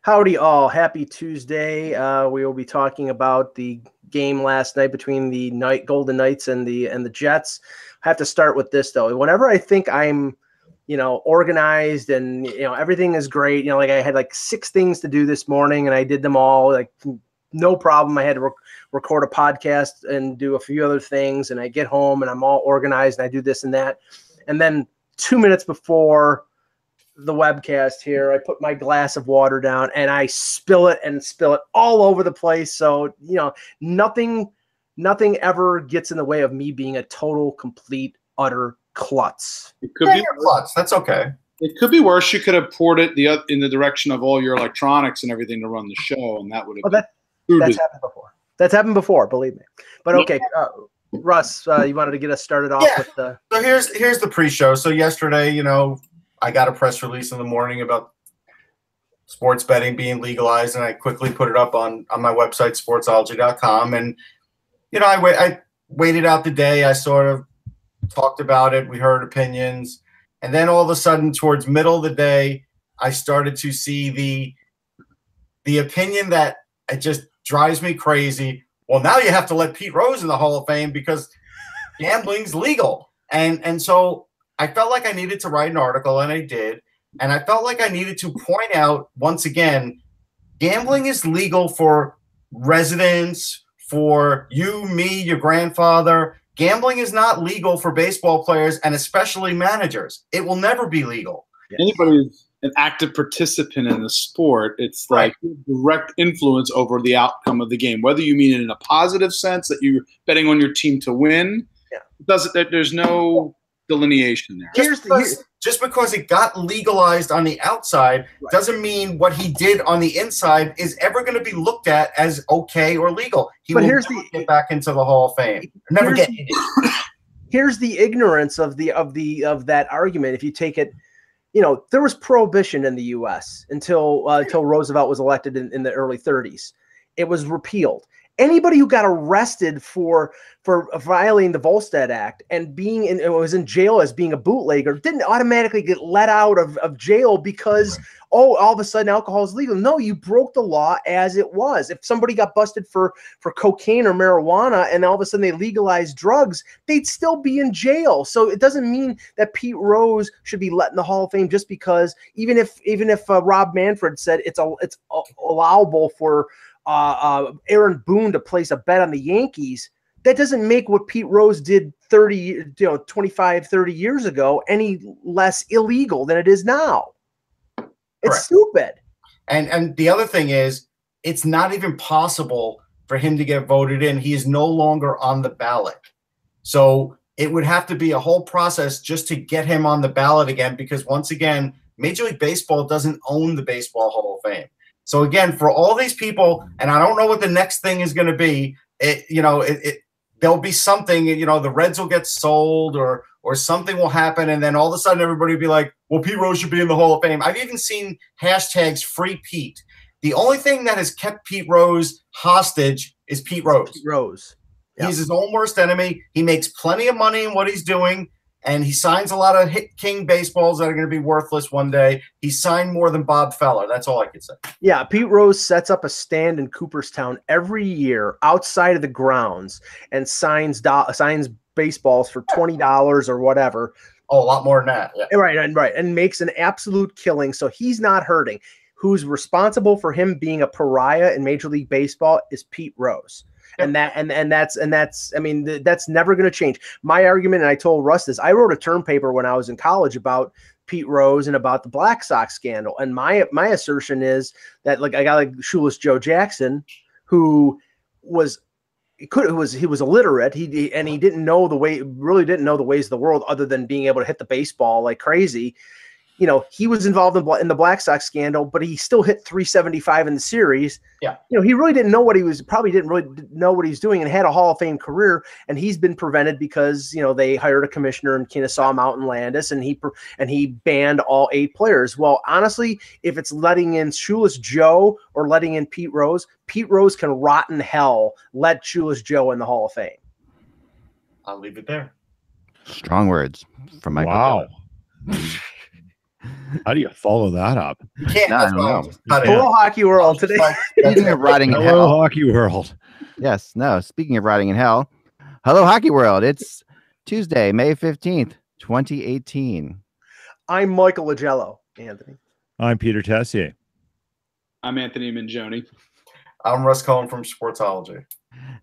Howdy all. Happy Tuesday. We will be talking about the game last night between the Golden Knights and the Jets. I have to start with this though. Whenever I think I'm, organized and everything is great, like I had like 6 things to do this morning and I did them all like no problem. I had to record a podcast and do a few other things, and I get home and I'm all organized and I do this and that. And then 2 minutes before the webcast here, I put my glass of water down and I spill it all over the place. So, nothing ever gets in the way of me being a total, complete, utter klutz. It could be klutz. That's okay. It could be worse. You could have poured it in the direction of all your electronics and everything to run the show, and that would have that's happened before. That's happened before, believe me. But okay, Russ, you wanted to get us started off with the. So here's the pre-show. So yesterday, I got a press release in the morning about sports betting being legalized, and I quickly put it up on my website, sportsology.com. And, I waited out the day. I sort of talked about it. We heard opinions. And then all of a sudden, towards middle of the day, I started to see the opinion that it just drives me crazy. Well, now you have to let Pete Rose in the Hall of Fame because gambling's legal. And so I felt like I needed to write an article, and I did. And I felt like I needed to point out, once again, gambling is legal for residents, for you, me, your grandfather. Gambling is not legal for baseball players and especially managers. It will never be legal. Anybody who's an active participant in the sport, it's like direct influence over the outcome of the game, whether you mean it in a positive sense that you're betting on your team to win. There's no delineation there. Just because it got legalized on the outside doesn't mean what he did on the inside is ever going to be looked at as okay or legal. He will never get back into the Hall of Fame. Never get in it. Here's the ignorance of that argument. If you take it, there was prohibition in the U.S. until Roosevelt was elected in the early 30s. It was repealed. Anybody who got arrested for violating the Volstead Act and was in jail as being a bootlegger didn't automatically get let out of jail because, all of a sudden alcohol is legal. No, you broke the law as it was. If somebody got busted for cocaine or marijuana and all of a sudden they legalized drugs, they'd still be in jail. So it doesn't mean that Pete Rose should be let in the Hall of Fame just because even if Rob Manfred said it's allowable for Aaron Boone to place a bet on the Yankees, that doesn't make what Pete Rose did 25, 30 years ago any less illegal than it is now. It's stupid. And the other thing is, it's not even possible for him to get voted in. He is no longer on the ballot. So it would have to be a whole process just to get him on the ballot again, because once again, Major League Baseball doesn't own the Baseball Hall of Fame. So again, for all these people, and I don't know what the next thing is going to be, there'll be something, the Reds will get sold or something will happen. And then all of a sudden everybody will be like, well, Pete Rose should be in the Hall of Fame. I've even seen hashtags free Pete. The only thing that has kept Pete Rose hostage is Pete Rose. Pete Rose. Yep. He's his own worst enemy. He makes plenty of money in what he's doing. And he signs a lot of hit king baseballs that are going to be worthless one day. He signed more than Bob Feller. That's all I can say. Yeah, Pete Rose sets up a stand in Cooperstown every year outside of the grounds and signs baseballs for $20 or whatever. Oh, a lot more than that. Yeah. Right, and makes an absolute killing. So he's not hurting. Who's responsible for him being a pariah in Major League Baseball is Pete Rose. And that's never going to change. My argument, and I told Russ this, I wrote a term paper when I was in college about Pete Rose and about the Black Sox scandal. And my assertion is that a guy like Shoeless Joe Jackson, who was illiterate, he didn't know the ways of the world other than being able to hit the baseball like crazy. He was involved in the Black Sox scandal, but he still hit 375 in the series. Yeah. He really didn't know didn't really know what he was doing and had a Hall of Fame career. And he's been prevented because, they hired a commissioner in Kennesaw Mountain Landis and he banned all 8 players. Well, honestly, if it's letting in Shoeless Joe or letting in Pete Rose can rot in hell. Let Shoeless Joe in the Hall of Fame. I'll leave it there. Strong words from Michael. Wow. How do you follow that up? You can't. No, I don't know. Hello, Hockey World today. Speaking of rotting in Hello, hell. Hockey World. Yes, no. Speaking of rotting in hell. Hello, Hockey World. It's Tuesday, May 15th, 2018. I'm Michael Lagello, Anthony. I'm Peter Tessier. I'm Anthony Mingioni. I'm Russ Cohen from Sportsology.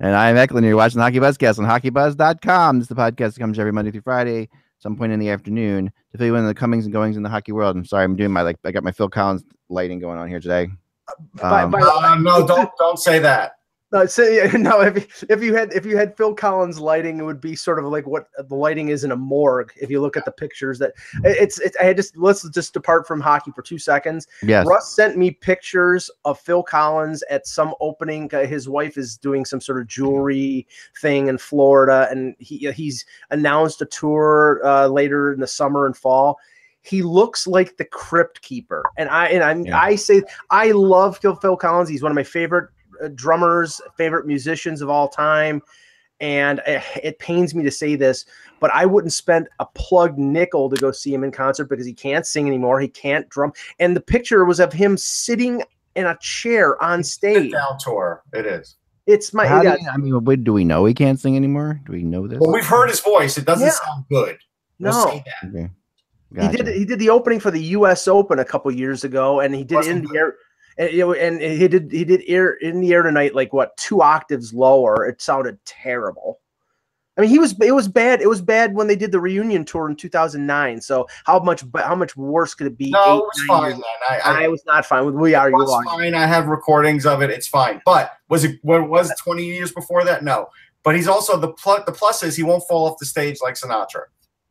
And I'm Eklund. You're watching the HockeyBuzzcast on HockeyBuzz.com. This is the podcast that comes every Monday through Friday, some point in the afternoon, to fill you in on the comings and goings in the hockey world. I'm sorry, I'm doing I got my Phil Collins lighting going on here today. No, don't say that. No, if you had Phil Collins lighting, it would be sort of like what the lighting is in a morgue. If you look at the pictures, let's just depart from hockey for 2 seconds. Yes. Russ sent me pictures of Phil Collins at some opening. His wife is doing some sort of jewelry thing in Florida, and he's announced a tour later in the summer and fall. He looks like the Crypt Keeper, I say I love Phil Collins. He's one of my favorite drummers, favorite musicians of all time, and it pains me to say this, but I wouldn't spend a plugged nickel to go see him in concert because he can't sing anymore, he can't drum, and the picture was of him sitting in a chair on stage. Sit-down tour. It is. It's my. Do we know he can't sing anymore? Do we know this? Well, we've heard his voice. It doesn't sound good. We'll say that. Okay. Gotcha. He did the opening for the U.S. Open a couple years ago, and he did in the air. And he did air in the air tonight, like 2 octaves lower. It sounded terrible. I mean, it was bad. It was bad when they did the reunion tour in 2009. So how much worse could it be? No, it was fine then. I was not fine with We Are You Are. Fine. I have recordings of it. It's fine. But was it 20 years before that? No. But he's also the plus is he won't fall off the stage like Sinatra.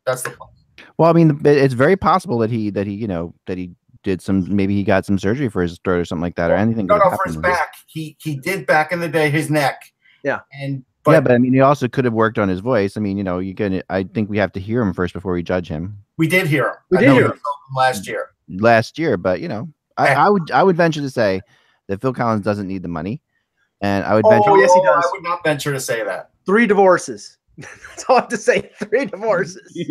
That's the plus. Well, I mean, it's very possible that he did maybe he got some surgery for his throat or something like that, or anything. No, for his back. He did back in the day his neck. Yeah. But I mean, he also could have worked on his voice. I mean, I think we have to hear him first before we judge him. We did hear him. We did hear him last year. But I would venture to say that Phil Collins doesn't need the money, and I would venture. Oh, yes, he does. I would not venture to say that. 3 divorces. That's all I have to say. 3 divorces.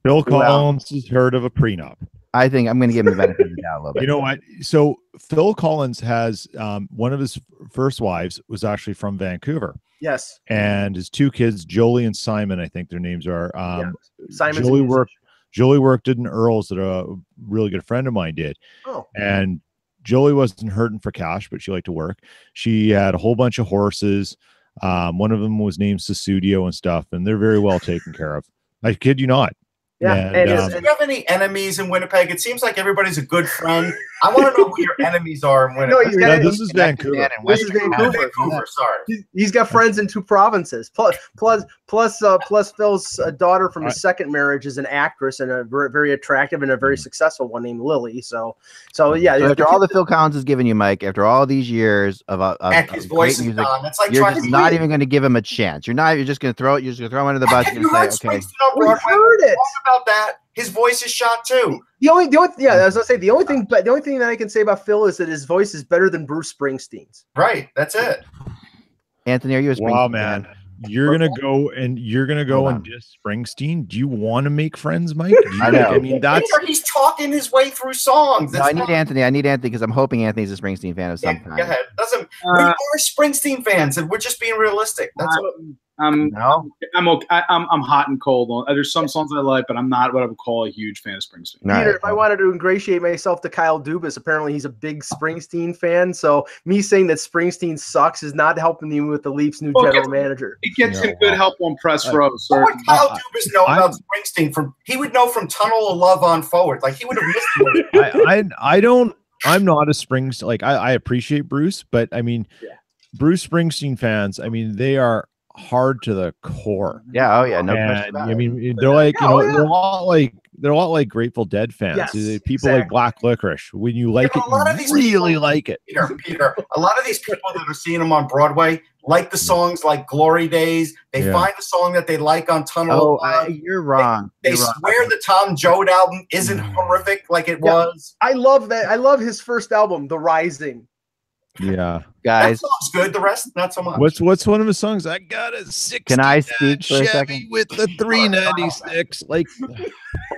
Phil Collins has heard of a prenup. I think I'm going to give him the benefit of the doubt a little bit. You know what? So Phil Collins has one of his first wives was actually from Vancouver. Yes. And his 2 kids, Jolie and Simon, I think their names are. Simon's Jolie worked in Earl's that a really good friend of mine did. Oh. And Jolie wasn't hurting for cash, but she liked to work. She had a whole bunch of horses. One of them was named Susudio and stuff, and they're very well taken care of. I kid you not. Yeah. And do you have any enemies in Winnipeg? It seems like everybody's a good friend. I want to know who your enemies are in Winnipeg. This is Vancouver. This is Vancouver. Sorry. He's got friends in 2 provinces. Plus Phil's daughter from his second marriage is an actress and a very, very attractive and a very successful one named Lily. So yeah. So after all the Phil Collins has given you, Mike, after all these years of his voice is gone. It's like you're just not even going to give him a chance. You're just going to throw it. You're just going to throw him under the bus and say, okay. We heard it. About that, his voice is shot too. The only as I say, the only thing that I can say about Phil is that his voice is better than Bruce Springsteen's. Right, that's it. Anthony, are you a Springsteen fan? You're gonna go and diss Springsteen. Do you want to make friends, Mike? I know. I mean, he's talking his way through songs. No, I need Anthony because I'm hoping Anthony's a Springsteen fan of some kind. Go ahead. We are Springsteen fans, and we're just being realistic. That's what. I'm hot and cold. There's some songs I like, but I'm not what I would call a huge fan of Springsteen. Peter, if I wanted to ingratiate myself to Kyle Dubas, apparently he's a big Springsteen fan. So me saying that Springsteen sucks is not helping you with the Leafs' new general manager. It gets him good help on press row. What would Kyle Dubas know about Springsteen? He would know from Tunnel of Love on forward. Like he would have missed it. I'm not a Springsteen. I appreciate Bruce, but I mean, Bruce Springsteen fans. I mean, they are hard to the core. Yeah. Oh yeah. No question. I mean, they're like, they're a lot like Grateful Dead fans. Yes, people like Black Licorice. When you like it, you really like it. Peter, a lot of these people that are seeing them on Broadway like the songs like Glory Days. They find a song that they like on Tunnel. You're wrong. They swear the Tom Joad album isn't horrific like it was. I love that. I love his first album, The Rising. Yeah. Guys, That song's good. The rest, not so much. What's one of his songs? I got a 60 Can I speak for a Chevy second? with the 396. Like,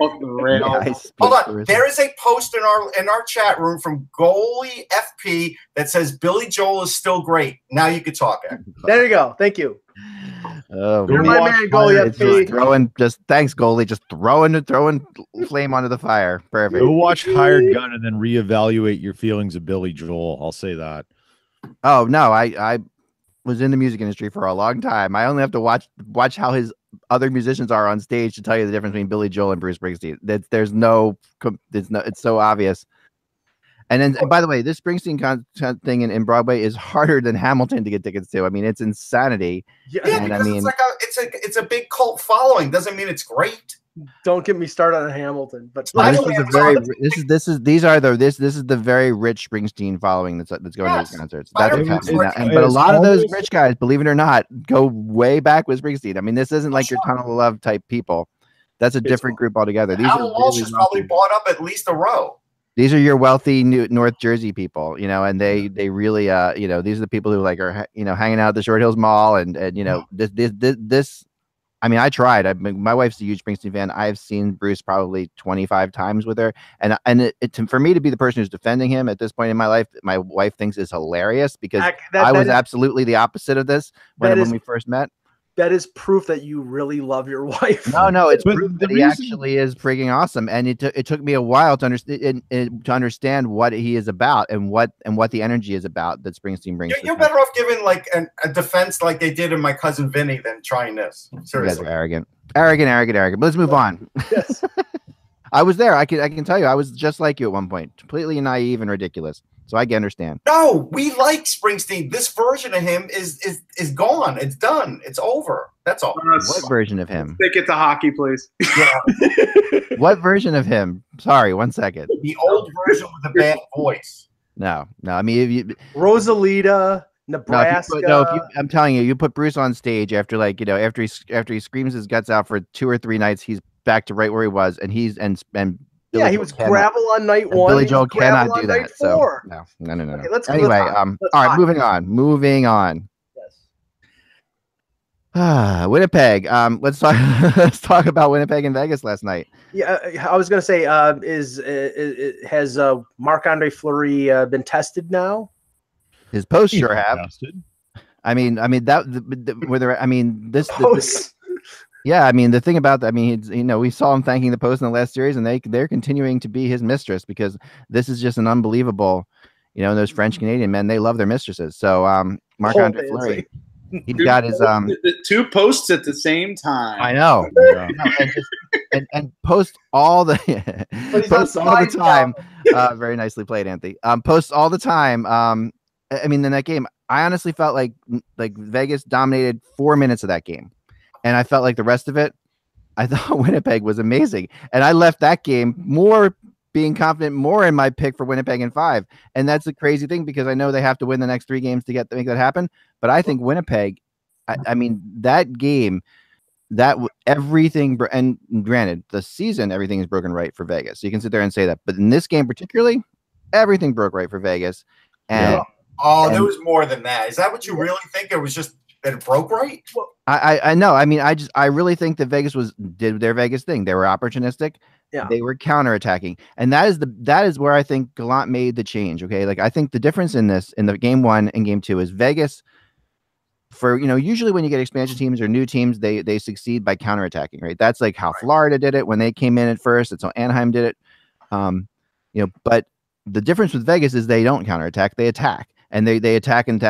Off the rail. guys, Hold speak for on. a There is a post in our chat room from Goalie FP that says Billy Joel is still great. Now you could talk. Ed. There you go. Thank you. Oh, You're my man, It's goalie. just thanks, goalie. Just throwing flame onto the fire. Perfect. go watch Hired Gun and then reevaluate your feelings of Billy Joel. I'll say that. Oh no, I was in the music industry for a long time. I only have to watch how his other musicians are on stage to tell you the difference between Billy Joel and Bruce Springsteen. It's so obvious. And then, by the way, this Springsteen thing in Broadway is harder than Hamilton to get tickets to. I mean, it's insanity. Yeah, And because it's a big cult following. Doesn't mean it's great. Don't get me started on Hamilton, but this is the very rich Springsteen following that's going to these concerts. That's what's happening now. But a lot of those rich guys, believe it or not, go way back with Springsteen. I mean, this isn't like your Tunnel of Love type people. That's a different group altogether. These Alan Walsh has probably bought up at least a row. These are your wealthy North Jersey people, and they really, these are the people who are, hanging out at the Short Hills Mall and this. I mean, I tried. My wife's a huge Springsteen fan. I've seen Bruce probably 25 times with her, and for me to be the person who's defending him at this point in my life, my wife thinks is hilarious because I was absolutely the opposite of this when we first met. That is proof that you really love your wife. No, it's proof that he actually is freaking awesome. And it took me a while to understand what he is about and what the energy is about that Springsteen brings. You're better off giving a defense like they did in My Cousin Vinny than trying this. Seriously, you guys are arrogant. But let's move on. Yes. I was there. I can tell you, I was just like you at one point, completely naive and ridiculous. So I can understand. No, we like Springsteen. This version of him is gone. It's done. It's over. That's all. What version of him? Take it to hockey, please. Yeah. What version of him? Sorry, 1 second. The old version with the bad voice. No. I mean, if you Rosalita, Nebraska. I'm telling you, you put Bruce on stage after after he screams his guts out for 2 or 3 nights, he's back to right where he was, and he was gravel on night 1. Billy Joel cannot do that. So no. Okay, let's anyway, all right, moving on. Yes. Winnipeg. Let's talk about Winnipeg and Vegas last night. Yeah, I was going to say, has Marc-Andre Fleury been tested now? His posts sure have. Tested. I mean this. Posts. Yeah, I mean the thing about that, I mean, we saw him thanking the Post in the last series, and they're continuing to be his mistress because this is just an unbelievable, those French Canadian men, they love their mistresses. So Marc-Andre Fleury, he's got his the 2 posts at the same time. I know, and post all the time. Very nicely played, Anthony. Posts all the time. I mean, in that game, I honestly felt like Vegas dominated 4 minutes of that game. And I felt like the rest of it, I thought Winnipeg was amazing. And I left that game being confident more in my pick for Winnipeg in 5. And that's a crazy thing because I know they have to win the next 3 games to make that happen. But I think Winnipeg, I mean, that game, everything, and granted, the season, everything is broken right for Vegas. So you can sit there and say that. But in this game particularly, everything broke right for Vegas. And there was more than that. Is that what you really think? It was just that it broke right? I know. I mean, I really think that Vegas did their Vegas thing. They were opportunistic. Yeah. They were counterattacking. And that is where I think Gallant made the change. Okay. Like, I think the difference in the game 1 and game 2 is Vegas, for, usually when you get expansion teams or new teams, they succeed by counterattacking, right? That's like how Florida did it when they came in at first. That's how Anaheim did it. But the difference with Vegas is they don't counterattack, they attack. And they attack. And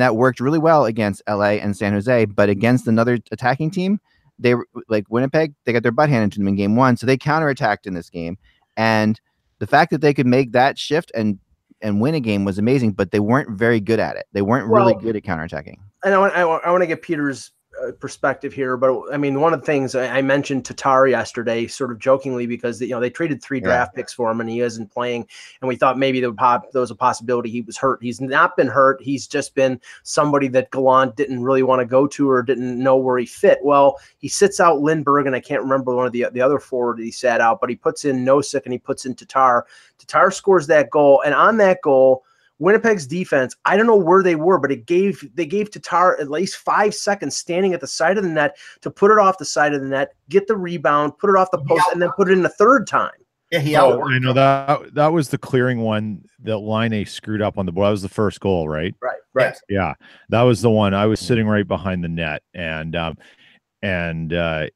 that worked really well against LA and San Jose. But against another attacking team, they were like Winnipeg, they got their butt handed to them in game 1. So they counterattacked in this game. And the fact that they could make that shift and win a game was amazing, but they weren't very good at it. They weren't really good at counterattacking. And I want to get Peter's perspective here, but I mean, one of the things I mentioned Tatar yesterday, sort of jokingly, because they traded 3 draft picks for him and he isn't playing, and we thought maybe there was a possibility he was hurt. He's not been hurt. He's just been somebody that Gallant didn't really want to go to or didn't know where he fit. Well, he sits out Lindbergh, and I can't remember one of the other forward that he sat out, but he puts in Nosek and he puts in Tatar. Tatar scores that goal, and on that goal, Winnipeg's defense, I don't know where they were, but they gave Tatar at least 5 seconds standing at the side of the net to put it off the side of the net, get the rebound, put it off the post, and then put it in the third time. Yeah, I know that was the clearing one that Line screwed up on the ball. That was the first goal, right? Right. Yeah, that was the one. I was sitting right behind the net, and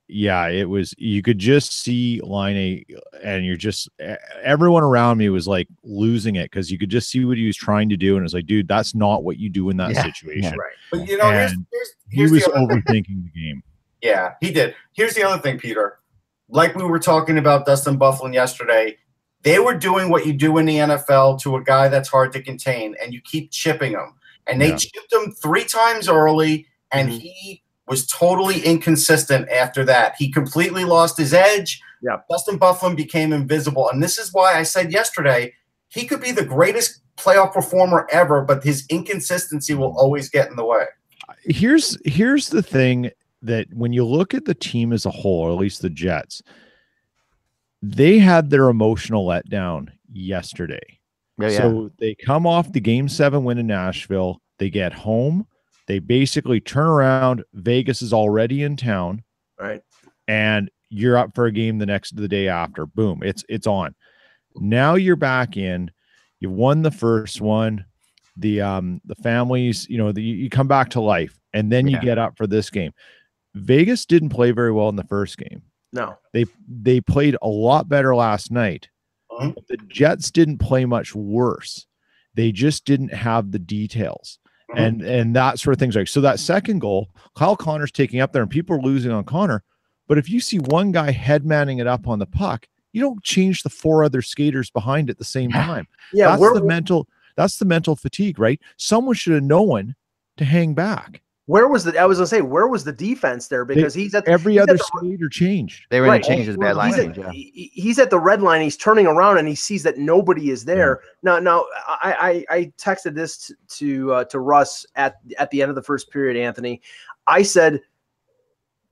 yeah, it was. You could just see Line, and everyone around me was like losing it because you could just see what he was trying to do, and it was like, dude, that's not what you do in that situation. Right. But you know, he was overthinking the game. Yeah, he did. Here's the other thing, Peter. Like we were talking about Dustin Byfuglien yesterday, they were doing what you do in the NFL to a guy that's hard to contain, and you keep chipping him. And they chipped him 3 times early, and he was totally inconsistent after that. He completely lost his edge. Yeah. Dustin Byfuglien became invisible. And this is why I said yesterday, he could be the greatest playoff performer ever, but his inconsistency will always get in the way. Here's the thing. That when you look at the team as a whole, or at least the Jets, they had their emotional letdown yesterday. So they come off the Game 7 win in Nashville. They get home. They basically turn around. Vegas is already in town. Right. And you're up for a game the day after. Boom. It's on. Now you're back in. You won the first one. The families, you come back to life, and then you get up for this game. Vegas didn't play very well in the first game. No, they played a lot better last night. But the Jets didn't play much worse. They just didn't have the details and that sort of things. Like, so that second goal, Kyle Connor's taking up there and people are losing on Connor. But if you see one guy headmanning it up on the puck, you don't change the 4 other skaters behind at the same time. Yeah. That's the mental fatigue, right? Someone should have known to hang back. Where was the defense there? Because he's at every other skater changed. They were in changes, bad line change. He's at the red line. He's turning around and he sees that nobody is there. Yeah. Now, I texted this to Russ at the end of the first period, Anthony. I said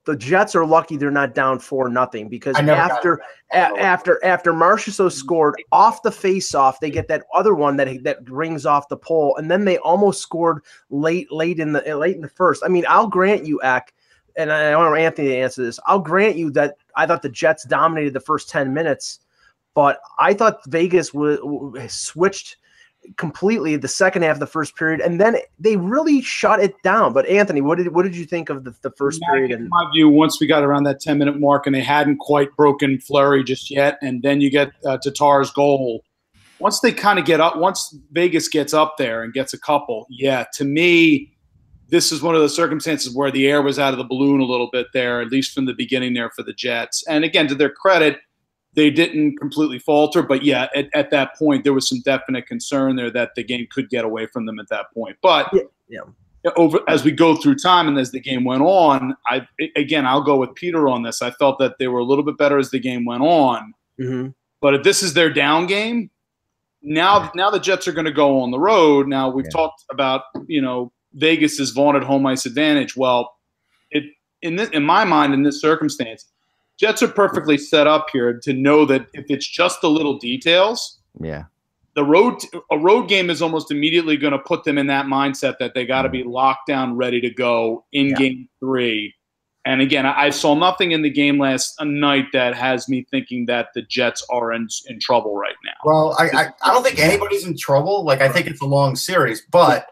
the Jets are lucky they're not down 4-0 because after Marchessault scored off the face-off, they get that other one that rings off the pole, and then they almost scored late in the first. I mean, I'll grant you, Eck, and I want Anthony to answer this. I'll grant you that I thought the Jets dominated the first 10 minutes, but I thought Vegas switched completely the second half of the first period, and then they really shut it down. But Anthony, what did you think of the first period? In my view, once we got around that 10-minute mark and they hadn't quite broken Fleury just yet, and then you get Tatar's goal. Once they kind of get up, once Vegas gets up there and gets a couple, to me, this is one of the circumstances where the air was out of the balloon a little bit there, at least from the beginning there for the Jets. And again, to their credit, they didn't completely falter, but at that point, there was some definite concern there that the game could get away from them at that point. But as we go through time and as the game went on, I'll go with Peter on this. I felt that they were a little bit better as the game went on. Mm-hmm. But if this is their down game, now the Jets are going to go on the road. Now we've talked about Vegas's vaunted home ice advantage. Well, in my mind, in this circumstance, Jets are perfectly set up here to know that if it's just the little details, a road game is almost immediately going to put them in that mindset that they got to be locked down, ready to go in Game 3. And again, I saw nothing in the game last night that has me thinking that the Jets are in trouble right now. Well, I don't think anybody's in trouble. Like, I think it's a long series, but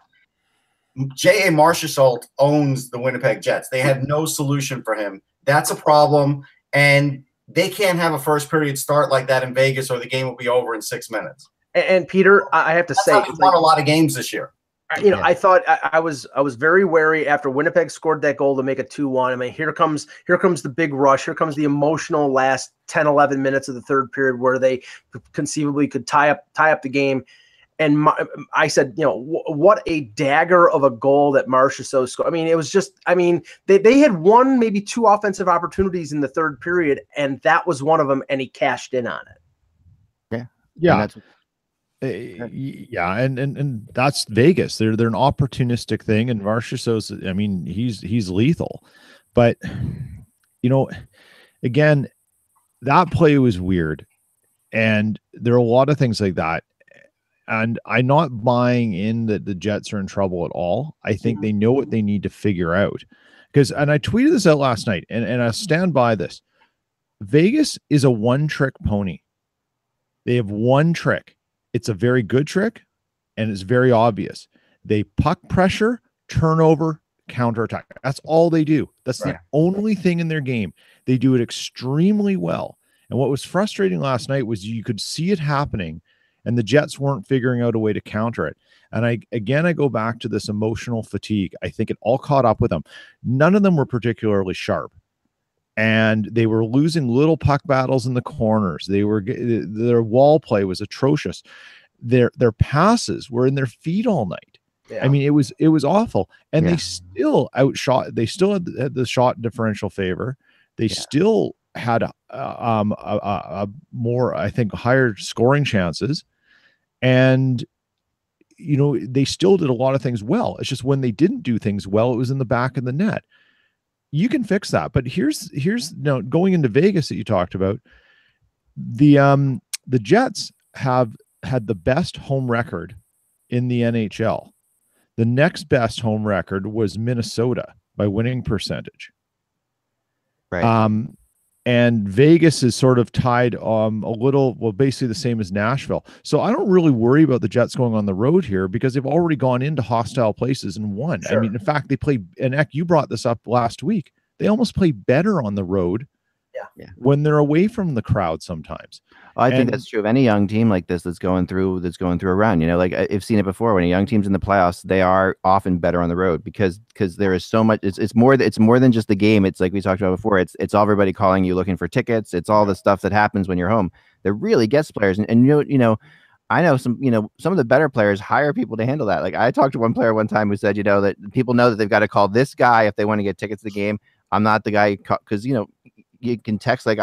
J.A. Marchessault owns the Winnipeg Jets. They have no solution for him. That's a problem. And they can't have a first period start like that in Vegas, or the game will be over in 6 minutes. And Peter, I have to say, they've won a lot of games this year. I thought I was very wary after Winnipeg scored that goal to make it 2-1. I mean, here comes the big rush. Here comes the emotional last 10, 11 minutes of the third period where they conceivably could tie up the game. And I said, what a dagger of a goal that Marchessault scored. I mean, it was just, they had one, maybe 2 offensive opportunities in the third period, and that was one of them, and he cashed in on it. Yeah. And that's Vegas. They're an opportunistic thing, and Marchessault's, he's lethal. But, again, that play was weird, and there are a lot of things like that. And I'm not buying in that the Jets are in trouble at all. I think they know what they need to figure out. And I tweeted this out last night, and I stand by this. Vegas is a one-trick pony. They have one trick. It's a very good trick, and it's very obvious. They puck pressure, turnover, counterattack. That's all they do. That's the only thing in their game. They do it extremely well. And what was frustrating last night was you could see it happening, and the Jets weren't figuring out a way to counter it. And I go back to this emotional fatigue. I think it all caught up with them. None of them were particularly sharp, and they were losing little puck battles in the corners. Their wall play was atrocious. Their passes were in their feet all night. Yeah. I mean, it was awful, and they still outshot. They still had the shot differential favor. They still had a more, I think, higher scoring chances, and they still did a lot of things well. It's just when they didn't do things well, it was in the back of the net. You can fix that, but here's now going into Vegas that you talked about. The Jets have had the best home record in the NHL. The next best home record was Minnesota by winning percentage. Right. And Vegas is sort of tied basically the same as Nashville. So I don't really worry about the Jets going on the road here because they've already gone into hostile places and won. Sure. I mean, in fact, they play, and Eck, you brought this up last week. They almost play better on the road when they're away from the crowd sometimes. I think that's true of any young team like this that's going through a run. Like I've seen it before. When a young team's in the playoffs, they are often better on the road because there is so much. It's more than just the game. It's like we talked about before. It's everybody calling you looking for tickets. It's all the stuff that happens when you're home. That really gets players. And I know some of the better players hire people to handle that. Like I talked to one player one time who said, that people know that they've got to call this guy if they want to get tickets to the game. I'm not the guy because you can text like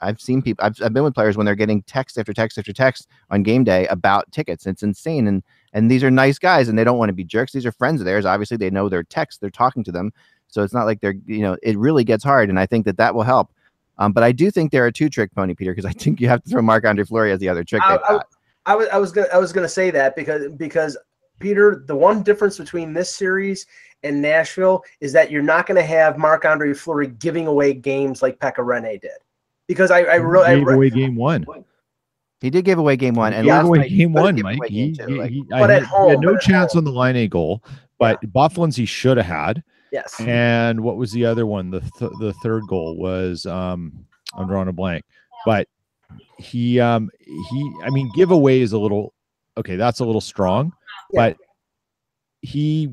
I've seen people. I've been with players when they're getting text after text after text on game day about tickets. It's insane. And these are nice guys and they don't want to be jerks. These are friends of theirs. Obviously, they know their text. They're talking to them. So it's not like they're, it really gets hard. And I think that will help. But I do think they're a two-trick pony, Peter, because I think you have to throw Marc-Andre Fleury as the other trick. I was gonna say that because Peter, the one difference between this series and Nashville is that you're not going to have Marc-Andre Fleury giving away games like Pekka Rinne did. Because I gave away game one. He did give away game one, and gave away game one, Mike. He had no chance on the line goal, but Bufflin's he should have had. Yes. And what was the other one? The third goal was I'm drawing a blank, but he giveaway is a little okay. That's a little strong, but he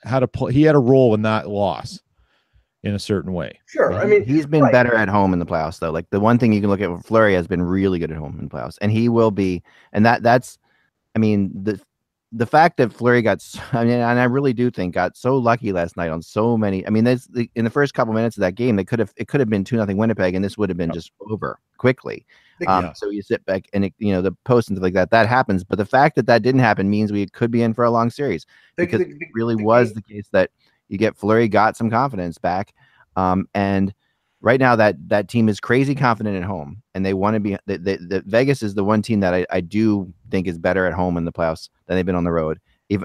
had a role in that loss in a certain way. Sure. I mean, he's been better at home in the playoffs though. Like the one thing you can look at, Fleury has been really good at home in the playoffs, and he will be. And that's, I mean, the fact that Fleury and I really do think got so lucky last night on so many. I mean, in the first couple minutes of that game, it could have been 2-0 Winnipeg, and this would have been just over quickly. So you sit back and the post and stuff like that happens. But the fact that didn't happen means we could be in for a long series because it really was the case that you get Fleury got some confidence back. And right now that team is crazy confident at home, and they want to be. The Vegas is the one team that I do think is better at home in the playoffs than they've been on the road. If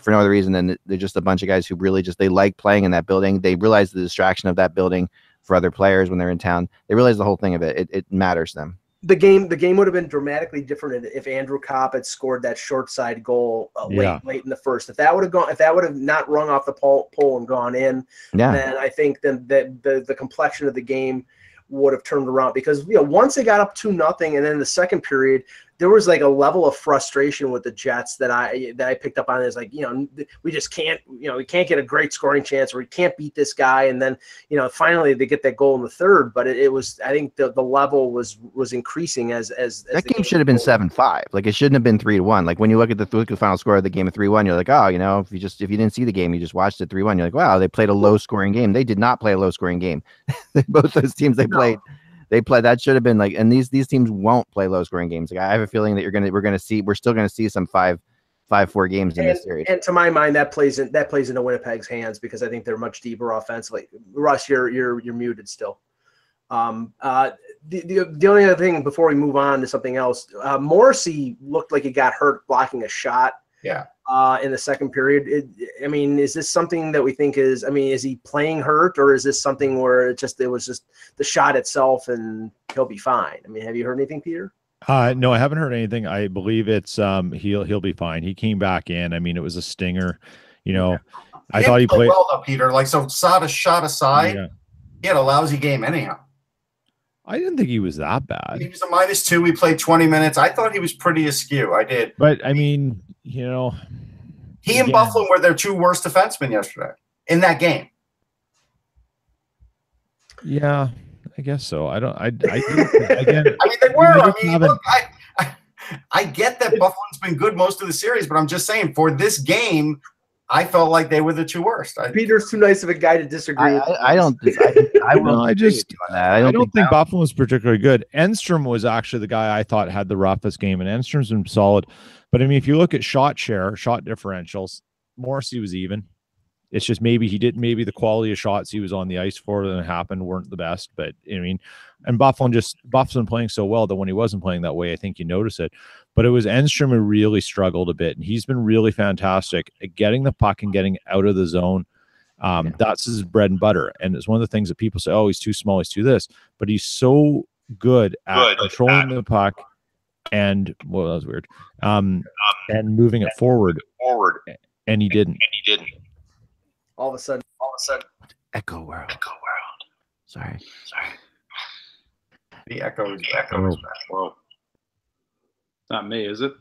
for no other reason than they're just a bunch of guys who really they like playing in that building. They realize the distraction of that building for other players when they're in town. They realize the whole thing of it. It matters to them. The game would have been dramatically different if Andrew Kopp had scored that short side goal late in the first. If that would have not rung off the pole and gone in, then I think then the complexion of the game would have turned around because once they got up 2-0 and then in the second period there was like a level of frustration with the Jets that I picked up on. Is like, we just can't, we can't get a great scoring chance, or we can't beat this guy. And then, finally they get that goal in the third, but it was, I think the level was increasing as that game should have been 7-5. Like it shouldn't have been 3-1. Like when you look at the final score of the game of 3-1, you're like, oh, if you didn't see the game, you just watched it 3-1. You're like, wow, they played a low scoring game. They did not play a low scoring game. Both those teams they played that should have been like, and these teams won't play low scoring games. Like I have a feeling that we're still gonna see some 5-4 games in this series. And to my mind, that plays into Winnipeg's hands because I think they're much deeper offensively. Russ, you're muted still. the only other thing before we move on to something else, Morrissey looked like he got hurt blocking a shot. Yeah. In the second period. I mean, is this something that we think is? I mean, is he playing hurt, or is this something where it was just the shot itself and he'll be fine? I mean, have you heard anything, Peter? No, I haven't heard anything. I believe it's he'll be fine. He came back in. I mean, it was a stinger. You know, I thought he played well though, Peter. Like, so Sada shot aside, he had a lousy game anyhow. I didn't think he was that bad. He was a -2. We played 20 minutes. I thought he was pretty askew. I did. But I mean, you know, he and Buffalo were their two worst defensemen yesterday in that game. Yeah, I guess so. I again. I mean, they were. I mean, look, I get that Buffalo's been good most of the series, but I'm just saying for this game, I felt like they were the two worst. Peter's too nice of a guy to disagree. I don't think Buffalo was particularly good. Enstrom was actually the guy I thought had the roughest game, and Enstrom's been solid. But I mean, if you look at shot share, shot differentials, Morrissey was even. It's just maybe the quality of shots he was on the ice for that happened weren't the best. But I mean, and Buffalo's been playing so well that when he wasn't playing that way, I think you notice it. But it was Enstrom who really struggled a bit, and he's been really fantastic at getting the puck and getting out of the zone. That's his bread and butter. And it's one of the things that people say, oh, he's too small, he's too this. But he's so good at controlling the puck and, well, that was weird, and moving it forward. And he didn't. All of a sudden. Echo world. Sorry. The echo is Whoa. Not me, is it?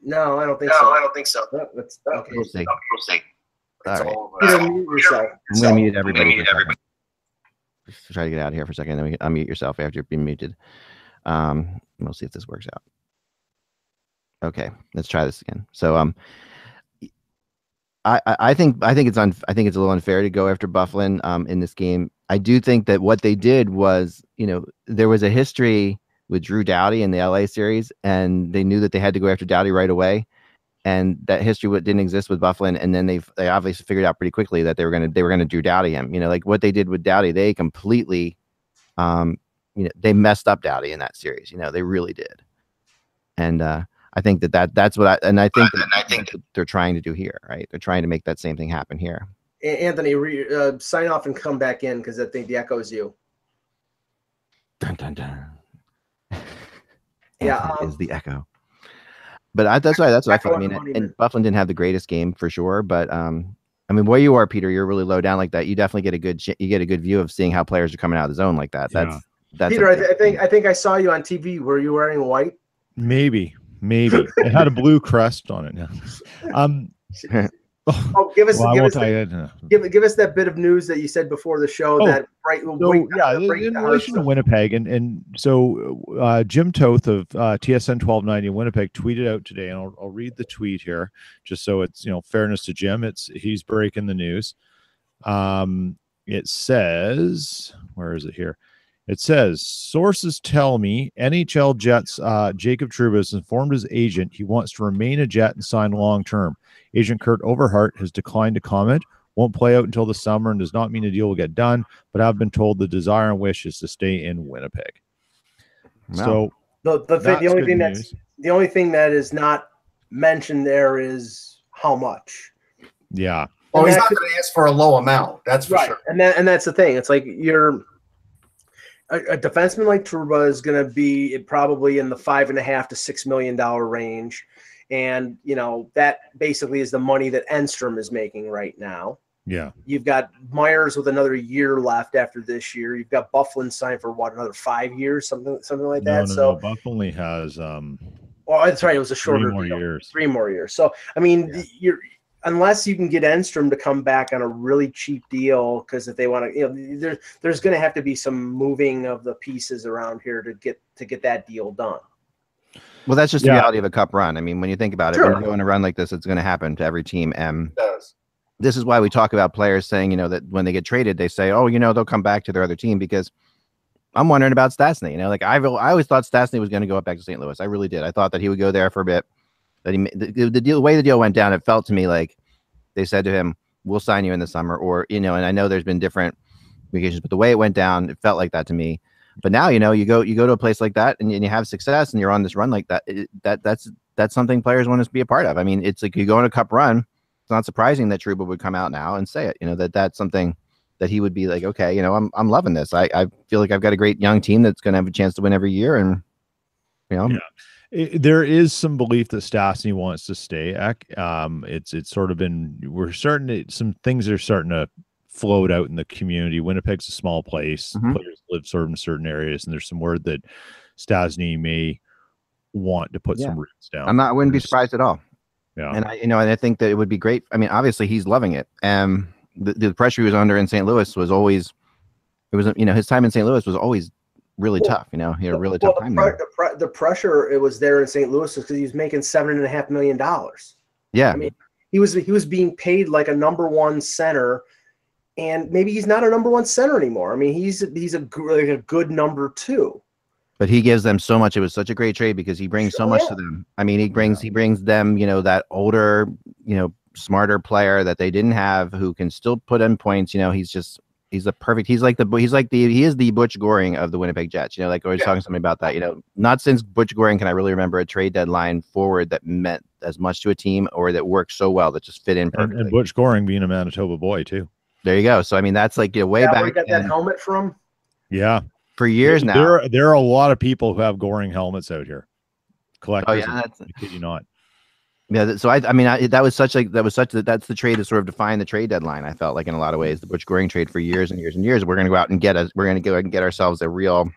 No, I don't think so. That's okay. We'll see. All right. Mute yourself. I'm going to mute everybody. Just try to get out of here for a second. Then unmute yourself after you've been muted. We'll see if this works out. Okay, let's try this again. So, I think it's a little unfair to go after Bufflin in this game. I do think that what they did was, there was a history with Drew Doughty in the LA series, and they knew that they had to go after Doughty right away, and that history didn't exist with Bufflin. And then they obviously figured out pretty quickly that they were gonna Drew Doughty him. Like what they did with Doughty, they completely, they messed up Doughty in that series. They really did. And I think that's what I think that they're trying to do here, right? They're trying to make that same thing happen here. Anthony, sign off and come back in because I think the echo is you. Dun, dun, dun. Yeah, is the echo. But that's what I thought. I mean, and Bufflin didn't have the greatest game for sure, but I mean, where you are, Peter, you're really low down like that. You definitely get a good view of seeing how players are coming out of the zone like that. That's Peter. I think I saw you on TV. Were you wearing white? Maybe it had a blue crest on it now. Give us that bit of news that you said before the show. In relation to Winnipeg, and so Jim Toth of TSN 1290 in Winnipeg tweeted out today, and I'll read the tweet here just so it's fairness to Jim. He's breaking the news. It says, where is it here? It says, sources tell me NHL Jets Jacob Trouba has informed his agent he wants to remain a Jet and sign long-term. Agent Kurt Overhart has declined to comment, won't play out until the summer, and does not mean a deal will get done, but I've been told the desire and wish is to stay in Winnipeg. Wow. So the only thing that is not mentioned there is how much. Yeah. Oh, he's not going to ask for a low amount. That's for sure. And that's the thing. It's like a defenseman like Trouba is going to be probably in the $5.5 to $6 million range. And, that basically is the money that Enstrom is making right now. Yeah. You've got Myers with another year left after this year. You've got Bufflin signed for another 5 years, something like that. No, Buff only has well, that's right. It was a shorter 3 more years. So, I mean, unless you can get Enstrom to come back on a really cheap deal, because if they want to, there's going to have to be some moving of the pieces around here to get that deal done. Well, that's just the reality of a cup run. I mean, when you think about it, when you go on a run like this, it's going to happen to every team. It does. This is why we talk about players saying, that when they get traded, they say, oh, they'll come back to their other team, because I'm wondering about Stastny. Like I always thought Stastny was going to go up back to St. Louis. I really did. I thought that he would go there for a bit. That the way the deal went down, it felt to me like they said to him, we'll sign you in the summer, or, and I know there's been different communications, but the way it went down, it felt like that to me. But now, you go to a place like that and you have success and you're on this run like that. That's something players want to be a part of. I mean, it's like you go on a cup run. It's not surprising that Trouba would come out now and say it, that's something that he would be like, okay, I'm loving this. I feel like I've got a great young team that's going to have a chance to win every year. And, there is some belief that Stastny wants to stay. It's sort of been, some things are starting to float out in the community. Winnipeg's a small place. Players live sort of in certain areas, and there's some word that Stastny may want to put some roots down. I wouldn't be surprised at all. Yeah. And I think that it would be great. I mean, obviously he's loving it. The pressure he was under in St. Louis was always, his time in St. Louis was always really tough. He had a really tough time. The pressure it was there in St. Louis because he was making $7.5 million. Yeah. I mean, he was being paid like a number one center, and maybe he's not a number one center anymore. I mean, he's a good number two. But he gives them so much. It was such a great trade because he brings so much to them. I mean, he brings them, that older, smarter player that they didn't have who can still put in points. He is the Butch Goring of the Winnipeg Jets. Like I was talking to somebody about that. Not since Butch Goring can I really remember a trade deadline forward that meant as much to a team or that worked so well that just fit in perfectly. And Butch Goring being a Manitoba boy too. There you go. So I mean, that's like way back. Where you got that helmet from? Yeah. For years now. There are a lot of people who have Goring helmets out here. Collectors. Oh yeah, I kid you not. Yeah, so that's the trade that sort of defined the trade deadline. I felt like in a lot of ways, the Butch Goring trade for years and years and years. We're going to go out and get ourselves a real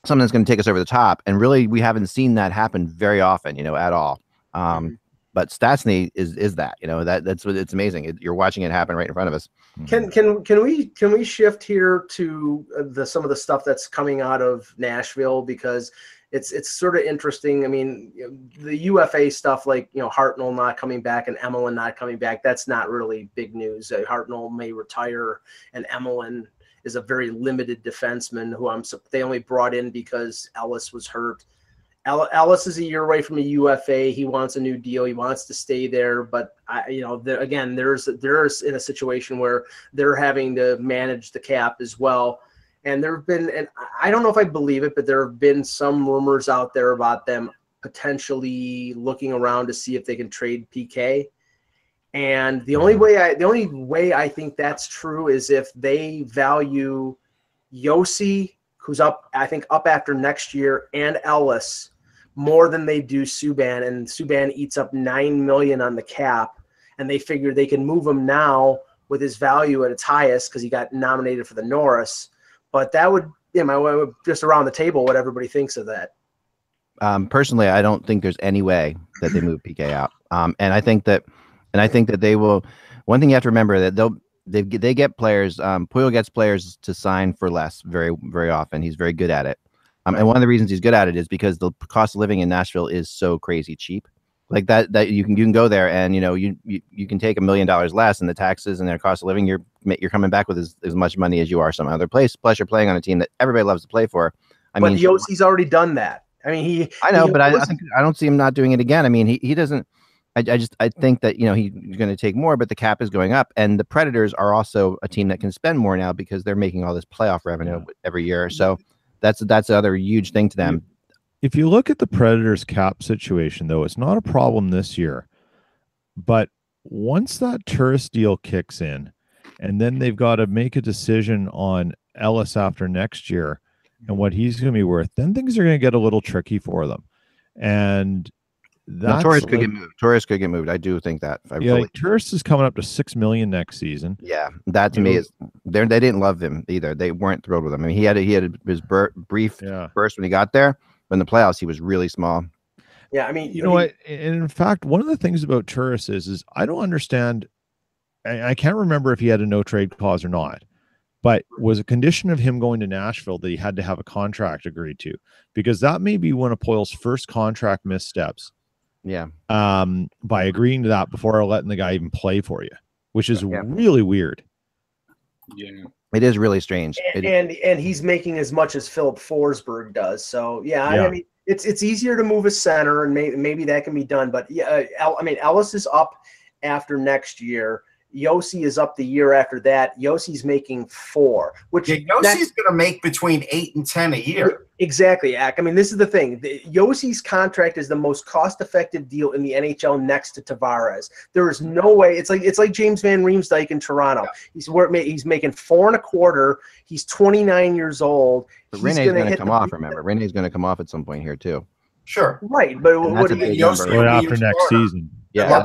something that's going to take us over the top. And really, we haven't seen that happen very often, at all. But Stastny is that, that's what it's amazing. You're watching it happen right in front of us. Can we shift here to some of the stuff that's coming out of Nashville, because it's sort of interesting. I mean, the UFA stuff, like Hartnell not coming back and Emelin not coming back, that's not really big news. Hartnell may retire, and Emelin is a very limited defenseman who they only brought in because Ellis was hurt. Ellis is a year away from a UFA. He wants a new deal. He wants to stay there, but there's in a situation where they're having to manage the cap as well. And there have been, and I don't know if I believe it, but there have been some rumors out there about them potentially looking around to see if they can trade PK. And the only way I think that's true is if they value Yossi, who's up after next year, and Ellis more than they do Subban, and Subban eats up $9 million on the cap, and they figure they can move him now with his value at its highest because he got nominated for the Norris. But that would, just around the table, what everybody thinks of that. Personally, I don't think there's any way that they move PK out. And I think that they will. One thing you have to remember that they get players. Puyo gets players to sign for less very, very often. He's very good at it. And one of the reasons he's good at it is because the cost of living in Nashville is so crazy cheap. Like that you can go there and you can take $1 million less, and the taxes and their cost of living, you're coming back with as much money as you are some other place. Plus, you're playing on a team that everybody loves to play for. But Yossi's already done that. I mean, I know, but I don't see him not doing it again. I mean, he doesn't. I think that he's going to take more, but the cap is going up, and the Predators are also a team that can spend more now because they're making all this playoff revenue every year. So that's the other huge thing to them. If you look at the Predators cap situation, though, it's not a problem this year. But once that tourist deal kicks in, and then they've got to make a decision on Ellis after next year and what he's going to be worth, then things are going to get a little tricky for them. And Torres could get moved. Torres could get moved. I do think that. Torres is coming up to $6 million next season. Yeah, that to me is they didn't love him either. They weren't thrilled with him. I mean, he had his brief burst when he got there. But in the playoffs, he was really small. Yeah, I mean, you know what? And in fact, one of the things about Turris is I don't understand. I can't remember if he had a no trade clause or not, but was a condition of him going to Nashville that he had to have a contract agreed to, because that may be one of Poyle's first contract missteps. Yeah. By agreeing to that before letting the guy even play for you, which is really weird. Yeah. It is really strange. And he's making as much as Philip Forsberg does. So I mean, it's easier to move a center, and maybe that can be done. But Ellis is up after next year. Yossi is up the year after that. Yossi's making 4, which Yossi's going to make between 8 and 10 a year. Exactly, Ak. I mean, this is the thing. Yossi's contract is the most cost-effective deal in the NHL next to Tavares. There is no way. It's like James Van Riemsdyk in Toronto. Yeah. He's making 4.25. He's 29 years old. But Rene's going to come off. Remember, Rene's going to come off at some point here too. Sure, right, but what after next season? Yeah,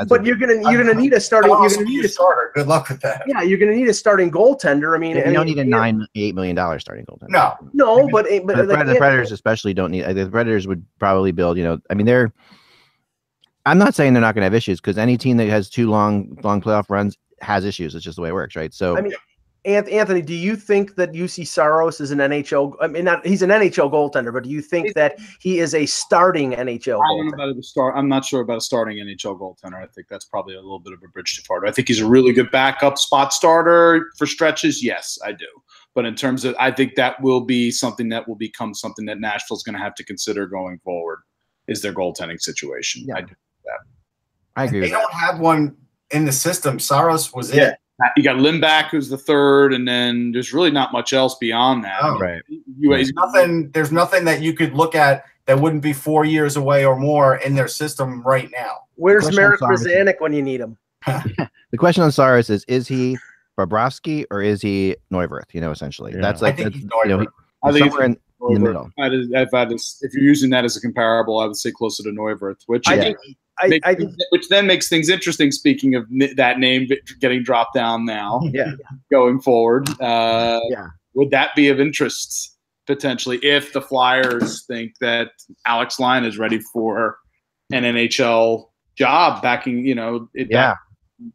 but you're gonna need a starting. You're gonna need a starter. Good luck with that. Yeah, you're gonna need a starting goaltender. I mean, you don't need a $8 million starting goaltender. No, but the Predators especially don't need. The Predators would probably build. I mean, I'm not saying they're not going to have issues, because any team that has 2 long playoff runs has issues. It's just the way it works, right? So, I mean, Anthony, do you think that UC Saros is an NHL? I mean, he's an NHL goaltender, but do you think that he is a starting NHL goaltender? I'm not sure about a starting NHL goaltender. I think that's probably a little bit of a bridge too far. I think he's a really good backup spot starter for stretches. Yes, I do. But in terms of, I think that will be something that will become something that Nashville's going to have to consider going forward, is their goaltending situation. Yeah. I do that. I agree. They don't have one in the system. Saros was it. You got Lindback, who's the third, and then there's really not much else beyond that. Oh, right. There's nothing that you could look at that wouldn't be 4 years away or more in their system right now. Where's Marek Brzezinski when you need him? The question on Saros is he Bobrovsky or is he Neuwirth? Essentially, that's like, I think he's Neuwirth. I think somewhere in the middle. If you're using that as a comparable, I would say closer to Neuwirth, which which then makes things interesting. Speaking of that name getting dropped down now, going forward, would that be of interest potentially if the Flyers think that Alex Lyon is ready for an NHL job backing?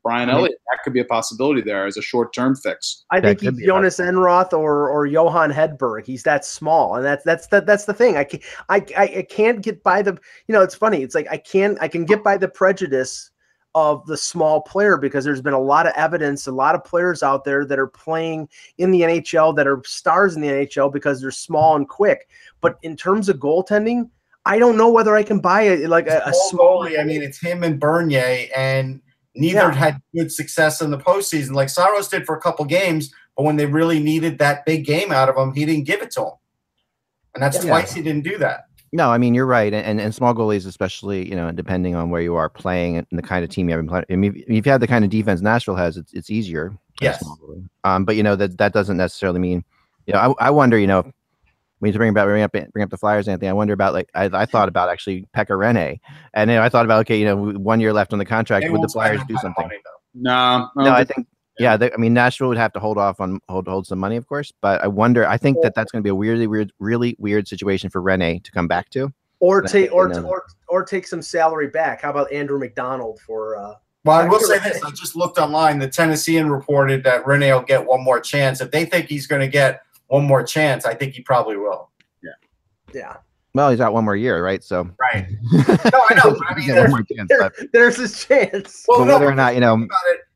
Brian Elliott, that could be a possibility there as a short-term fix. I think he's Jonas Enroth or Johan Hedberg. He's that small, and that's the thing. I can't get by the. It's funny. It's like I can get by the prejudice of the small player, because there's been a lot of evidence, a lot of players out there that are playing in the NHL that are stars in the NHL because they're small and quick. But in terms of goaltending, I don't know whether I can buy a small goalie. I mean, it's him and Bernier, and neither had good success in the postseason, like Saros did for a couple games. But when they really needed that big game out of him, he didn't give it to him, and that's twice he didn't do that. No, I mean, you're right, and small goalies, especially, depending on where you are playing and the kind of team you have been playing. I mean, if you've had the kind of defense Nashville has, it's easier. Yes. But that doesn't necessarily mean. I wonder. When you bring up the Flyers, Anthony, I wonder about I thought about actually Pekka Rinne, and I thought about 1 year left on the contract. Would the Flyers do something? No, I think Nashville would have to hold some money, of course. But I wonder. I think that's going to be a really weird situation for Rinne to come back to, or take some salary back. How about Andrew McDonald for? Well, I will say this. I just looked online. The Tennessean reported that Rinne will get one more chance. If they think he's going to get one more chance, I think he probably will. Yeah. Well, he's got one more year, right? So right. No, I know. I mean, there's his chance. Well, whether or not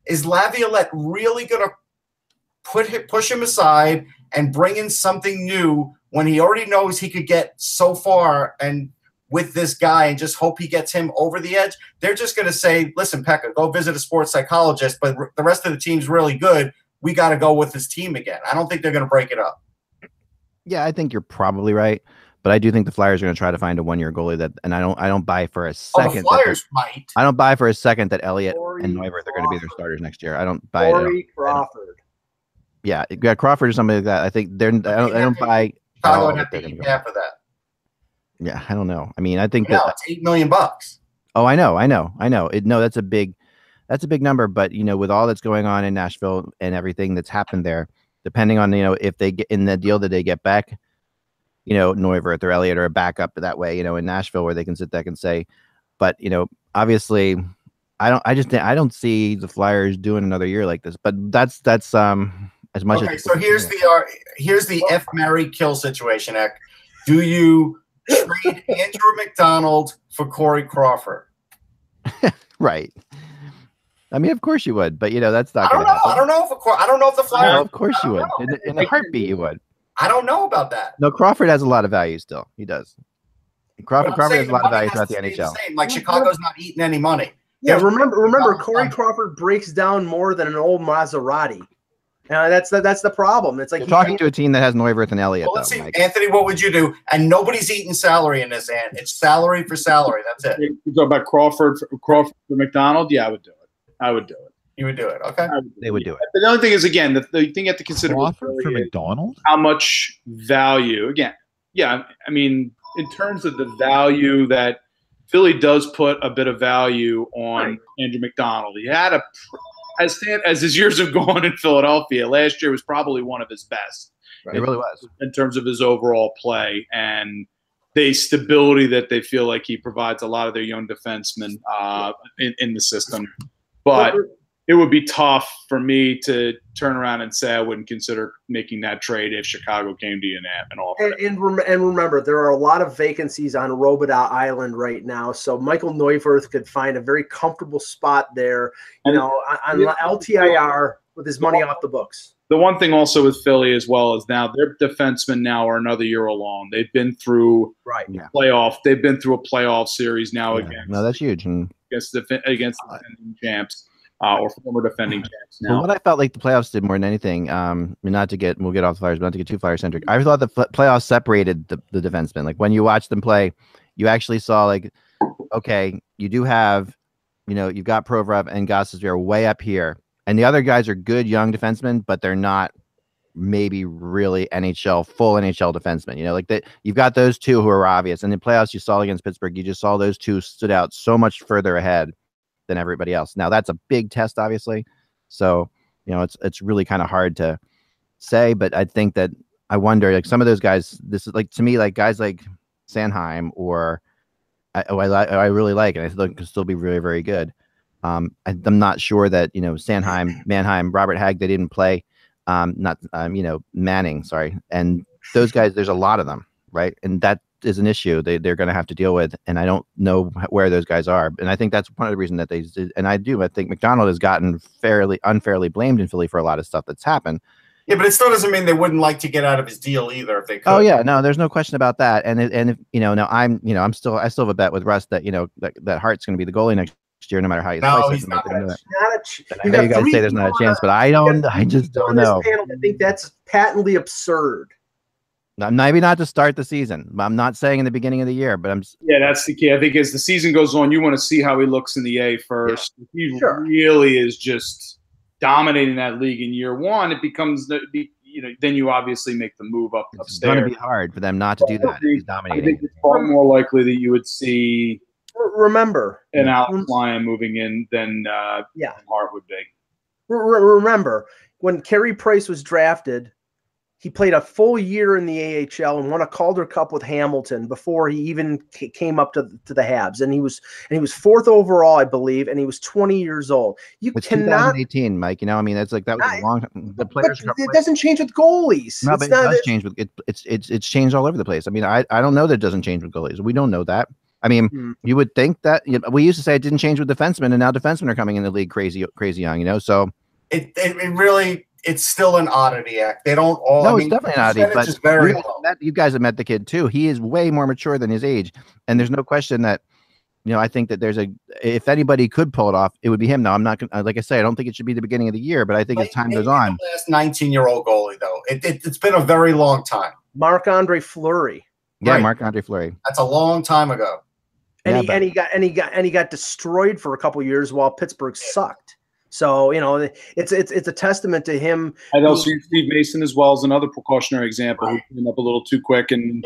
is Laviolette really going to push him aside and bring in something new when he already knows he could get so far and with this guy and just hope he gets him over the edge? They're just going to say, "Listen, Pekka, go visit a sports psychologist, but the rest of the team's really good. We got to go with this team again." I don't think they're going to break it up. Yeah, I think you're probably right, but I do think the Flyers are going to try to find a 1 year goalie and I don't buy for a second. The Flyers might. I don't buy for a second that Elliott and Neuwirth are going to be their starters next year. I don't buy it. Crawford. Yeah, Crawford or somebody like that. I think I don't buy. Chicago would have to eat half of that. Yeah, I don't know. I mean, I think it's $8 million. Oh, I know. That's a big number. But with all that's going on in Nashville and everything that's happened there, depending on if they get in the deal that they get back, Neuwirth or Elliott or a backup that way, in Nashville where they can sit back and say, but obviously, I don't see the Flyers doing another year like this. But that's as much. Okay, so here's the F, marry, kill situation. Eck, do you trade Andrew McDonald for Corey Crawford? Right. I mean, of course you would, but that's not. I don't know if the Flyers. No, of course you would. In a heartbeat, you would. I don't know about that. No, Crawford has a lot of value still. He does. Crawford has a lot of value throughout the NHL. Like Chicago's not eating any money. Yeah, remember, Corey Crawford breaks down more than an old Maserati. That's the problem. It's like you're talking to a team that has Neuwirth and Elliott. Well, let's see, Anthony, what would you do? And nobody's eating salary in this, Ant. It's salary for salary. That's it. You go about Crawford for McDonald. Yeah, I would do it. You would do it. Okay. They would do it. The only thing is, again, the thing you have to consider Crawford for McDonald? How much value? Again, yeah. I mean, in terms of the value that Philly does put a bit of value on Andrew McDonald. He had as his years have gone in Philadelphia, last year was probably one of his best. Right. It really was. In terms of his overall play and the stability that they feel like he provides a lot of their young defensemen in the system. But it would be tough for me to turn around and say I wouldn't consider making that trade if Chicago came to you and offered it. And remember, there are a lot of vacancies on Robidas Island right now, so Michael Neuwirth could find a very comfortable spot there, on LTIR with his money off the books. The one thing also with Philly as well is now their defensemen now are another year along. They've been through playoff. They've been through a playoff series now against. No, that's huge. Against the defending champs. Or former defending champs now. Well, what I felt like the playoffs did more than anything, we'll get off the Flyers, but not to get too Flyer centric. I thought the playoffs separated the defensemen. Like when you watch them play, you actually saw like, okay, you do have, you've got Provorov and Gostisbehere way up here, and the other guys are good young defensemen, but they're not maybe really full NHL defensemen. Like that, you've got those two who are obvious. And in the playoffs, you saw against Pittsburgh, you just saw those two stood out so much further ahead than everybody else. Now that's a big test, obviously. So, it's really kind of hard to say, but I think that I wonder, like some of those guys, this is like, to me, like guys like Sanheim or I really like, and I think could still be really, very good. I'm not sure that, Sanheim, Mannheim, Robert Hagg, they didn't play, Manning, sorry. And those guys, there's a lot of them, right? And that is an issue they're going to have to deal with, and I don't know where those guys are. And I think that's one of the reasons that they did. And I think McDonald has gotten unfairly blamed in Philly for a lot of stuff that's happened. Yeah, but it still doesn't mean they wouldn't like to get out of his deal either if they could. Oh yeah, no, there's no question about that. And if I still have a bet with Russ that that Hart's going to be the goalie next year, no matter how you slice it. He's not. I know you guys say there's not a chance, but I just don't know. Panel, I think that's patently absurd. Maybe not to start the season. I'm not saying in the beginning of the year, but that's the key. I think as the season goes on, you want to see how he looks in the A first. Yeah. If he really is just dominating that league in year one, it becomes then you obviously make the move upstairs. It's going to be hard for them not to do that. If he's dominating. I think it's far more likely that you would see. Remember, an Alex Lyon moving in than Hart would be. Remember when Carey Price was drafted. He played a full year in the AHL and won a Calder Cup with Hamilton before he even came up to the Habs. And he was fourth overall, I believe, and he was 20 years old. It's 2018, Mike. That's like that was a long time. The players. It doesn't change with goalies. No, but it does change with it. It's changed all over the place. I mean, I don't know that it doesn't change with goalies. We don't know that. I mean, you would think that we used to say it didn't change with defensemen, and now defensemen are coming in the league crazy young. So it really. It's still an oddity act. They don't all. No, it's definitely an oddity. But you guys have met the kid too. He is way more mature than his age, and there's no question that I think that if anybody could pull it off, it would be him. Now, I'm not gonna, like I say, I don't think it should be the beginning of the year, but I think as time goes on. Last 19-year-old goalie though, it's been a very long time. Marc-Andre Fleury. Yeah, right. Marc-Andre Fleury. That's a long time ago. And he got destroyed for a couple of years while Pittsburgh sucked. So it's a testament to him. I know Steve Mason as well as another precautionary example who came up a little too quick and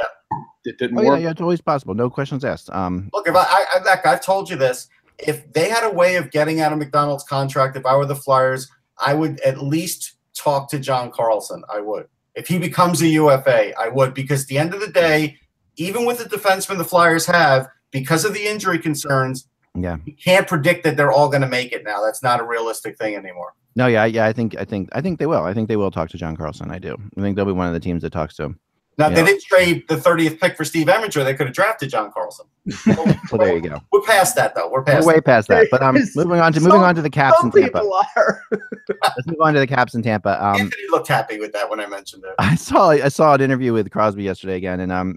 it didn't work. Yeah, it's always possible. No questions asked. Look, if I've told you this, if they had a way of getting out of McDonald's contract, if I were the Flyers, I would at least talk to John Carlson. I would. If he becomes a UFA, I would, because at the end of the day, even with the defenseman the Flyers have, because of the injury concerns. Yeah, you can't predict that they're all going to make it now. That's not a realistic thing anymore. No, yeah, I think they will. I think they will talk to John Carlson. I do. I think they'll be one of the teams that talks to him. Now, they didn't trade the 30th pick for Steve Eminger. They could have drafted John Carlson. Well, there you go. We're past that, though. We're way past that. But moving on to the Caps in Tampa. Let's move on to the Caps in Tampa. Anthony looked happy with that when I mentioned it. I saw an interview with Crosby yesterday again, and I mean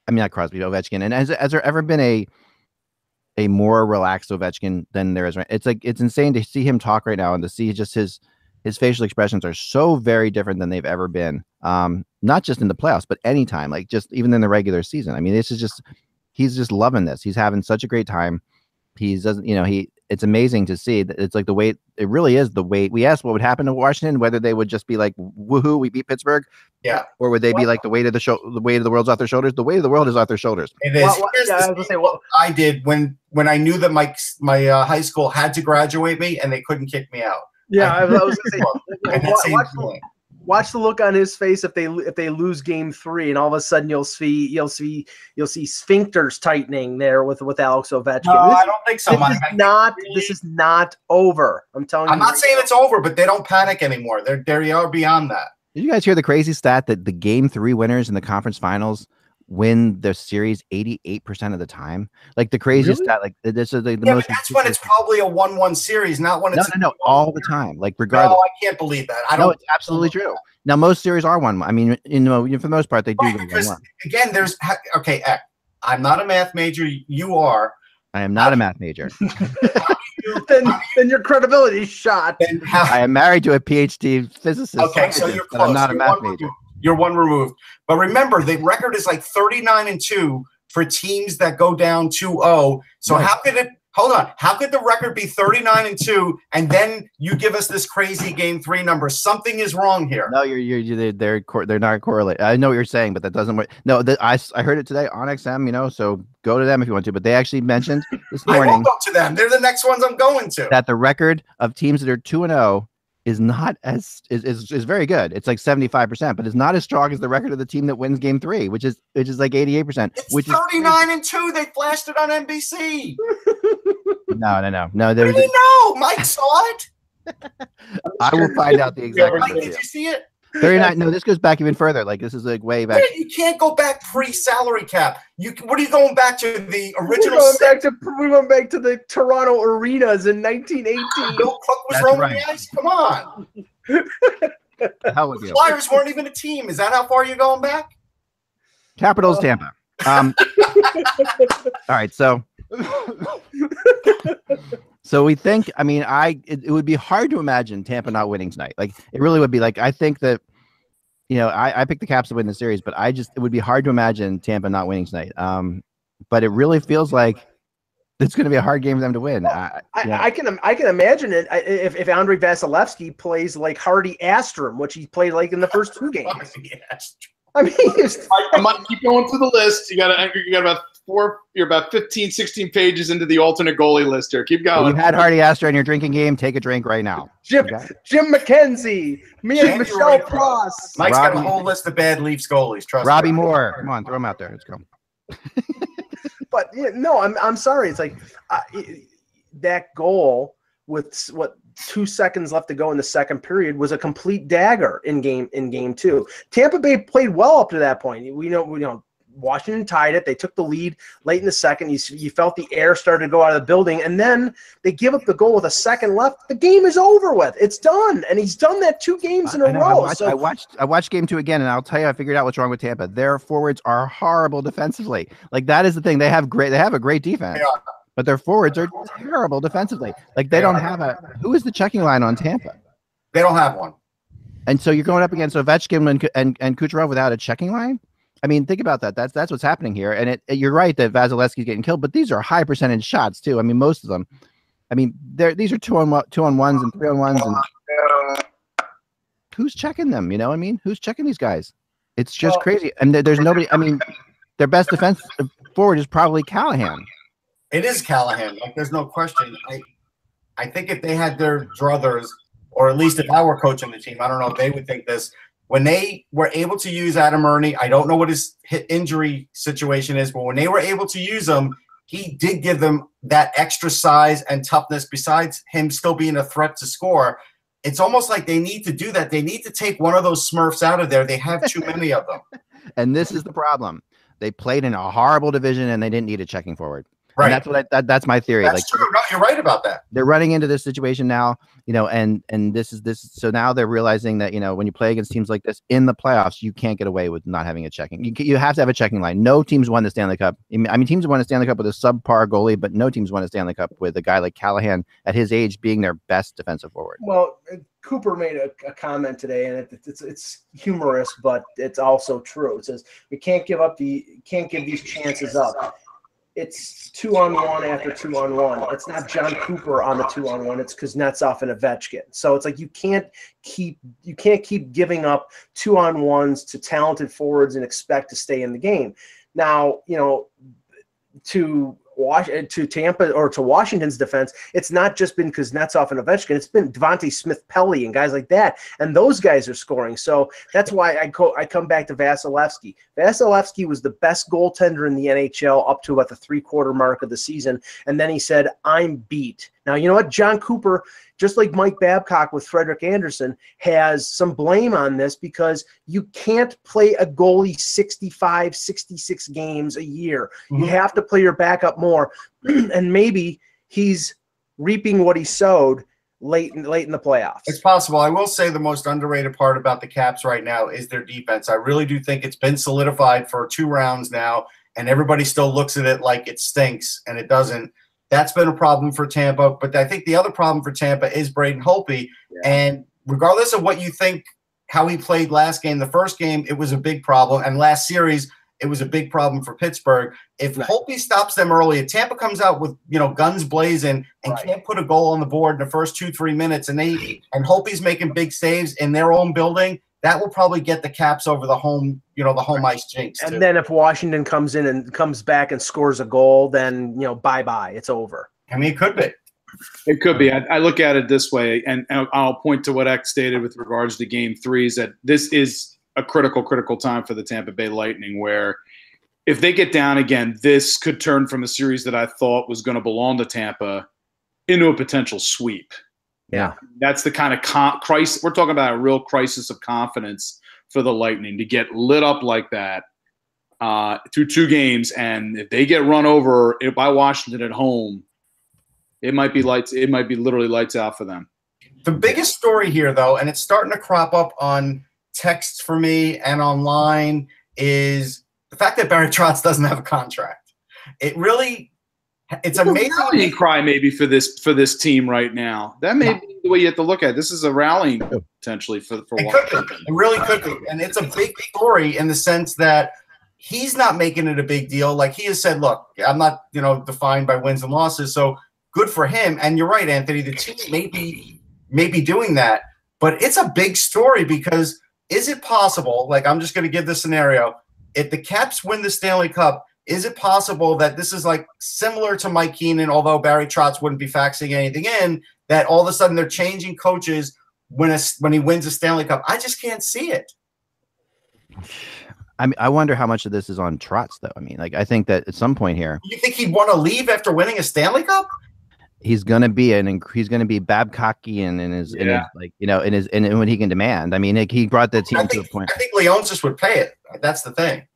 not Crosby, Ovechkin. And has there ever been a a more relaxed Ovechkin than there is right. It's like it's insane to see him talk right now and to see just his facial expressions are so very different than they've ever been. Not just in the playoffs, but anytime, like just even in the regular season. I mean, this is just he's just loving this. He's having such a great time. It's amazing to see that it's like the way it really is the way we asked what would happen to Washington, whether they would just be like, woohoo, we beat Pittsburgh. Yeah. Or would they be like the weight of the world's off their shoulders? The weight of the world is off their shoulders. It is. What I did when I knew that my high school had to graduate me and they couldn't kick me out. Yeah, I was going to say, watch the look on his face if they lose game 3, and all of a sudden you'll see sphincters tightening there with Alex Ovechkin. No, I don't think so. This is not over. I'm telling you. I'm not saying it's over, but they don't panic anymore. They are beyond that. Did you guys hear the crazy stat that the game 3 winners in the conference finals win the series 88% of the time? Like the craziest stat, like this is the most. That's when it's probably a 1-1 series, not when it's no, all the time. Like regardless. No, I can't believe that. I don't. No, it's absolutely true. Now most series are 1-1. I mean, for the most part, they do go 1-1. Again, I'm not a math major. You are. I am not a math major. then your credibility is shot. I am married to a PhD physicist. Okay, so you're close. I'm not a math major. You're one removed. But remember, the record is like 39-2 for teams that go down 2-0. So right. How could the record be 39-2 and then you give us this crazy game 3 number? Something is wrong here. No, they're not correlated. I know what you're saying, but that doesn't work. No, I heard it today on XM, so go to them if you want to, but they actually mentioned this morning. I won't go to them. They're the next ones I'm going to. That the record of teams that are 2-0 is not is very good. It's like 75%, but it's not as strong as the record of the team that wins game 3, which is like 88%. It's which 39-2. They flashed it on NBC. No. Really? No, Mike saw it. I will find out the exact number. Did you see it? 39. No, this goes back even further. Like this is like way back. You can't go back pre-salary cap. What are you going back to? The original. We went back to the Toronto arenas in 1918. Bill Cook was roaming the ice. Come on. The Flyers weren't even a team. Is that how far you're going back? Capitals, Tampa. All right, so we think. I mean, it would be hard to imagine Tampa not winning tonight. Like it really would be. Like I think that I picked the Caps to win the series, but it would be hard to imagine Tampa not winning tonight. But it really feels like it's going to be a hard game for them to win. I can imagine it if Andrei Vasilevsky plays like Hardy Astrom, which he played like in the first 2 games. I mean, I might keep going through the list. You got about you're about 15, 16 pages into the alternate goalie list here. Keep going. You had Hardy Astor in your drinking game. Take a drink right now. Jim McKenzie, Michelle Pross. Mike's got a whole list of bad Leafs goalies. Trust me. Robbie Moore. Come on, throw him out there. Let's go. But no, I'm sorry. It's like that goal with 2 seconds left to go in the second period was a complete dagger in game 2. Tampa Bay played well up to that point. We know Washington tied it. They took the lead late in the second. You felt the air started to go out of the building, and then they give up the goal with a second left. The game is over with. It's done, and he's done that 2 games in a row. I watched game 2 again, and I'll tell you, I figured out what's wrong with Tampa. Their forwards are horrible defensively. Like that is the thing. They have a great defense. But their forwards are terrible defensively. Like they don't have who is the checking line on Tampa? They don't have one. And so you're going up against Ovechkin and Kucherov without a checking line? I mean, think about that. That's what's happening here. And you're right that Vasilevsky's getting killed, but these are high percentage shots too. I mean, most of them. I mean, these are 2-on-1s and 3-on-1s. And who's checking them? I mean, who's checking these guys? It's just crazy. And there's nobody. I mean, their best defense forward is probably Callahan. It is Callahan. Like, there's no question. I think if they had their druthers, or at least if I were coaching the team, I don't know if they would think this. When they were able to use Adam Ernie, I don't know what his injury situation is, but when they were able to use him, he did give them that extra size and toughness besides him still being a threat to score. It's almost like they need to do that. They need to take one of those Smurfs out of there. They have too many of them. And this is the problem. They played in a horrible division, and they didn't need a checking forward. Right. And that's what that's my theory. That's like true. No, you're right about that. They're running into this situation now, and this. So now they're realizing that, when you play against teams like this in the playoffs, you can't get away with not having a checking. You have to have a checking line. No teams won the Stanley Cup. I mean, teams won the Stanley Cup with a subpar goalie, but no teams won a Stanley Cup with a guy like Callahan at his age being their best defensive forward. Well, Cooper made a comment today, and it's humorous, but it's also true. It says we can't give these chances up. It's 2-on-1 after 2-on-1. It's not John Cooper on the 2-on-1. It's Kuznetsov and Ovechkin. So it's like you can't keep giving up 2-on-1s to talented forwards and expect to stay in the game. Now, to Tampa or to Washington's defense, it's not just been Kuznetsov and Ovechkin. It's been Devontae Smith-Pelly and guys like that, and those guys are scoring. So that's why I come back to Vasilevsky. Vasilevsky was the best goaltender in the NHL up to about the three-quarter mark of the season, and then he said, "I'm beat." Now, you know what? John Cooper, just like Mike Babcock with Frederik Andersen, has some blame on this because you can't play a goalie 65, 66 games a year. Mm-hmm. You have to play your backup more. And maybe he's reaping what he sowed late in the playoffs. It's possible. I will say the most underrated part about the Caps right now is their defense. I really do think it's been solidified for 2 rounds now, and everybody still looks at it like it stinks, and it doesn't. That's been a problem for Tampa. But I think the other problem for Tampa is Braden Holtby. Yeah. And regardless of what you think, how he played last game, the first game, it was a big problem. And last series, it was a big problem for Pittsburgh. If Holtby stops them early, if Tampa comes out with, guns blazing and can't put a goal on the board in the first 2-3 minutes, and Holtby's making big saves in their own building, that will probably get the Caps over the home, the home ice jinx. And then if Washington comes in and comes back and scores a goal, then, bye-bye. It's over. I mean, it could be. It could be. I look at it this way, and I'll point to what X stated with regards to Game 3, is that this is a critical time for the Tampa Bay Lightning, where if they get down again, this could turn from a series that I thought was going to belong to Tampa into a potential sweep. Yeah, that's the kind of crisis. We're talking about a real crisis of confidence for the Lightning to get lit up like that through 2 games, and if they get run over by Washington at home, it might be lights. It might be literally lights out for them. The biggest story here, though, and it's starting to crop up on texts for me and online, is the fact that Barry Trotz doesn't have a contract. It's amazing. Rallying cry maybe for this team right now. That may be the way you have to look at it. This is a rallying potentially for Washington. It really could be. And it's a big story in the sense that he's not making it a big deal. Like he has said, look, I'm not, defined by wins and losses. So good for him. And you're right, Anthony, the team may be doing that. But it's a big story because is it possible, like I'm just going to give this scenario, if the Caps win the Stanley Cup, is it possible that this is like similar to Mike Keenan, although Barry Trotz wouldn't be faxing anything in, that all of a sudden they're changing coaches when he wins a Stanley Cup? I just can't see it. I mean, I wonder how much of this is on Trotz, though. I mean, like I think that at some point here, you think he'd want to leave after winning a Stanley Cup? He's going to be Babcockian in his when he can demand. I mean, he brought the team to a point. I think Leonsis would pay it. That's the thing.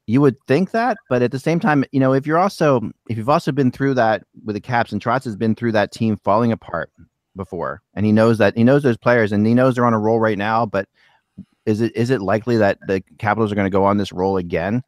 You would think that, but at the same time, if you've also been through that with the Caps, and Trotz has been through that team falling apart before, and he knows those players, and he knows they're on a roll right now. But is it likely that the Capitals are going to go on this roll again?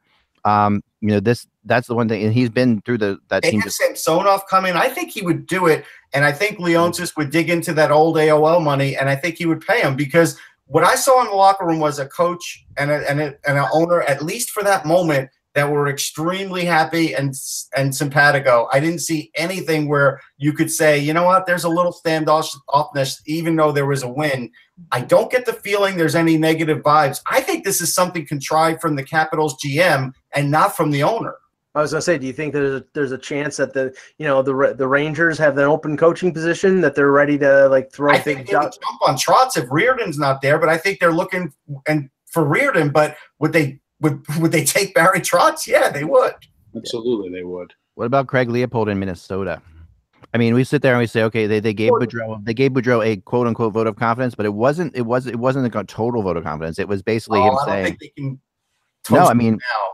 That's the one thing, and he's been through that team. Samsonov coming, I think he would do it, and I think Leonsis would dig into that old AOL money, and I think he would pay him because. What I saw in the locker room was a coach and an owner, at least for that moment, that were extremely happy and simpatico. I didn't see anything where you could say, you know what, there's a little standoffness, even though there was a win. I don't get the feeling there's any negative vibes. I think this is something contrived from the Capitals GM and not from the owner. I was gonna say, do you think there's a chance that the Rangers have an open coaching position that they're ready to throw? I think they would jump on Trotz if Reardon's not there, but I think they're looking for Reardon. But would they take Barry Trotz? Yeah, they would. Absolutely, they would. What about Craig Leopold in Minnesota? I mean, we sit there and we say, okay, they gave Boudreau a quote unquote vote of confidence, but it wasn't a total vote of confidence. It was basically him saying, I don't think they can. No, I mean. Now.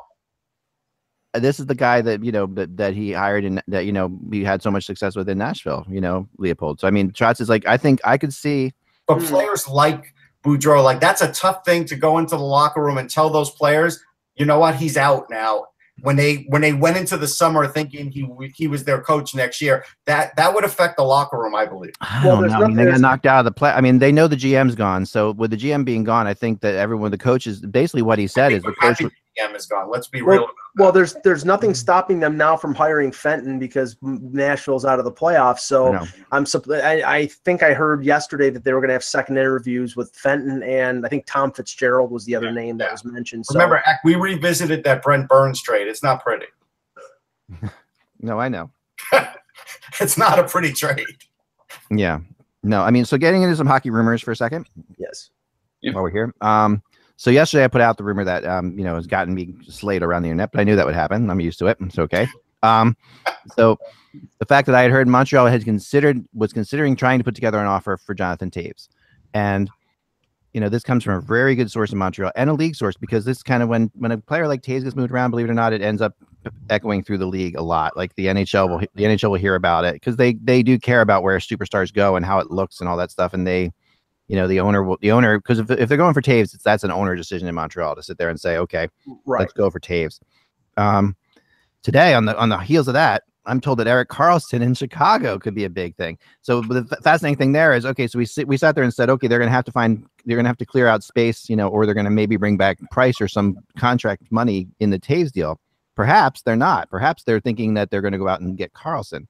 this is the guy that, you know, that he hired and that, you know, we had so much success with in Nashville, you know, Leopold. So, I mean, Trotz is like, I think I could see. But players like Boudreaux, like that's a tough thing to go into the locker room and tell those players, you know what, he's out now. When they went into the summer thinking he was their coach next year, that would affect the locker room, I believe. I don't know. I mean, they got knocked out of the play. I mean, they know the GM's gone. So with the GM being gone, I think that everyone, the coaches, basically what he said is the coach. The GM is gone. Let's be real. Well, there's nothing stopping them now from hiring Fenton because Nashville's out of the playoffs. So I think I heard yesterday that they were going to have second interviews with Fenton, and I think Tom Fitzgerald was the other name that was mentioned. So. Remember, we revisited that Brent Burns trade. It's not pretty. No, I know. It's not a pretty trade. Yeah. No, I mean, so getting into some hockey rumors for a second. Yes. While we're here. So yesterday I put out the rumor that, you know, has gotten me slayed around the internet, but I knew that would happen. I'm used to it. It's okay. So the fact that I had heard Montreal was considering trying to put together an offer for Jonathan Toews. And, you know, this comes from a very good source in Montreal and a league source, because this kind of when a player like Toews gets moved around, believe it or not, it ends up echoing through the league a lot. Like the NHL will hear about it because they do care about where superstars go and how it looks and all that stuff. And they, you know, the owner, because if they're going for Toews, that's an owner decision in Montreal to sit there and say, okay, let's go for Toews. Today on the heels of that, I'm told that Erik Karlsson in Chicago could be a big thing. So the fascinating thing there is, okay, so we sat there and said, okay, they're going to have to clear out space, you know, or they're going to maybe bring back Price or some contract money in the Toews deal. Perhaps they're not. Perhaps they're thinking that they're going to go out and get Karlsson.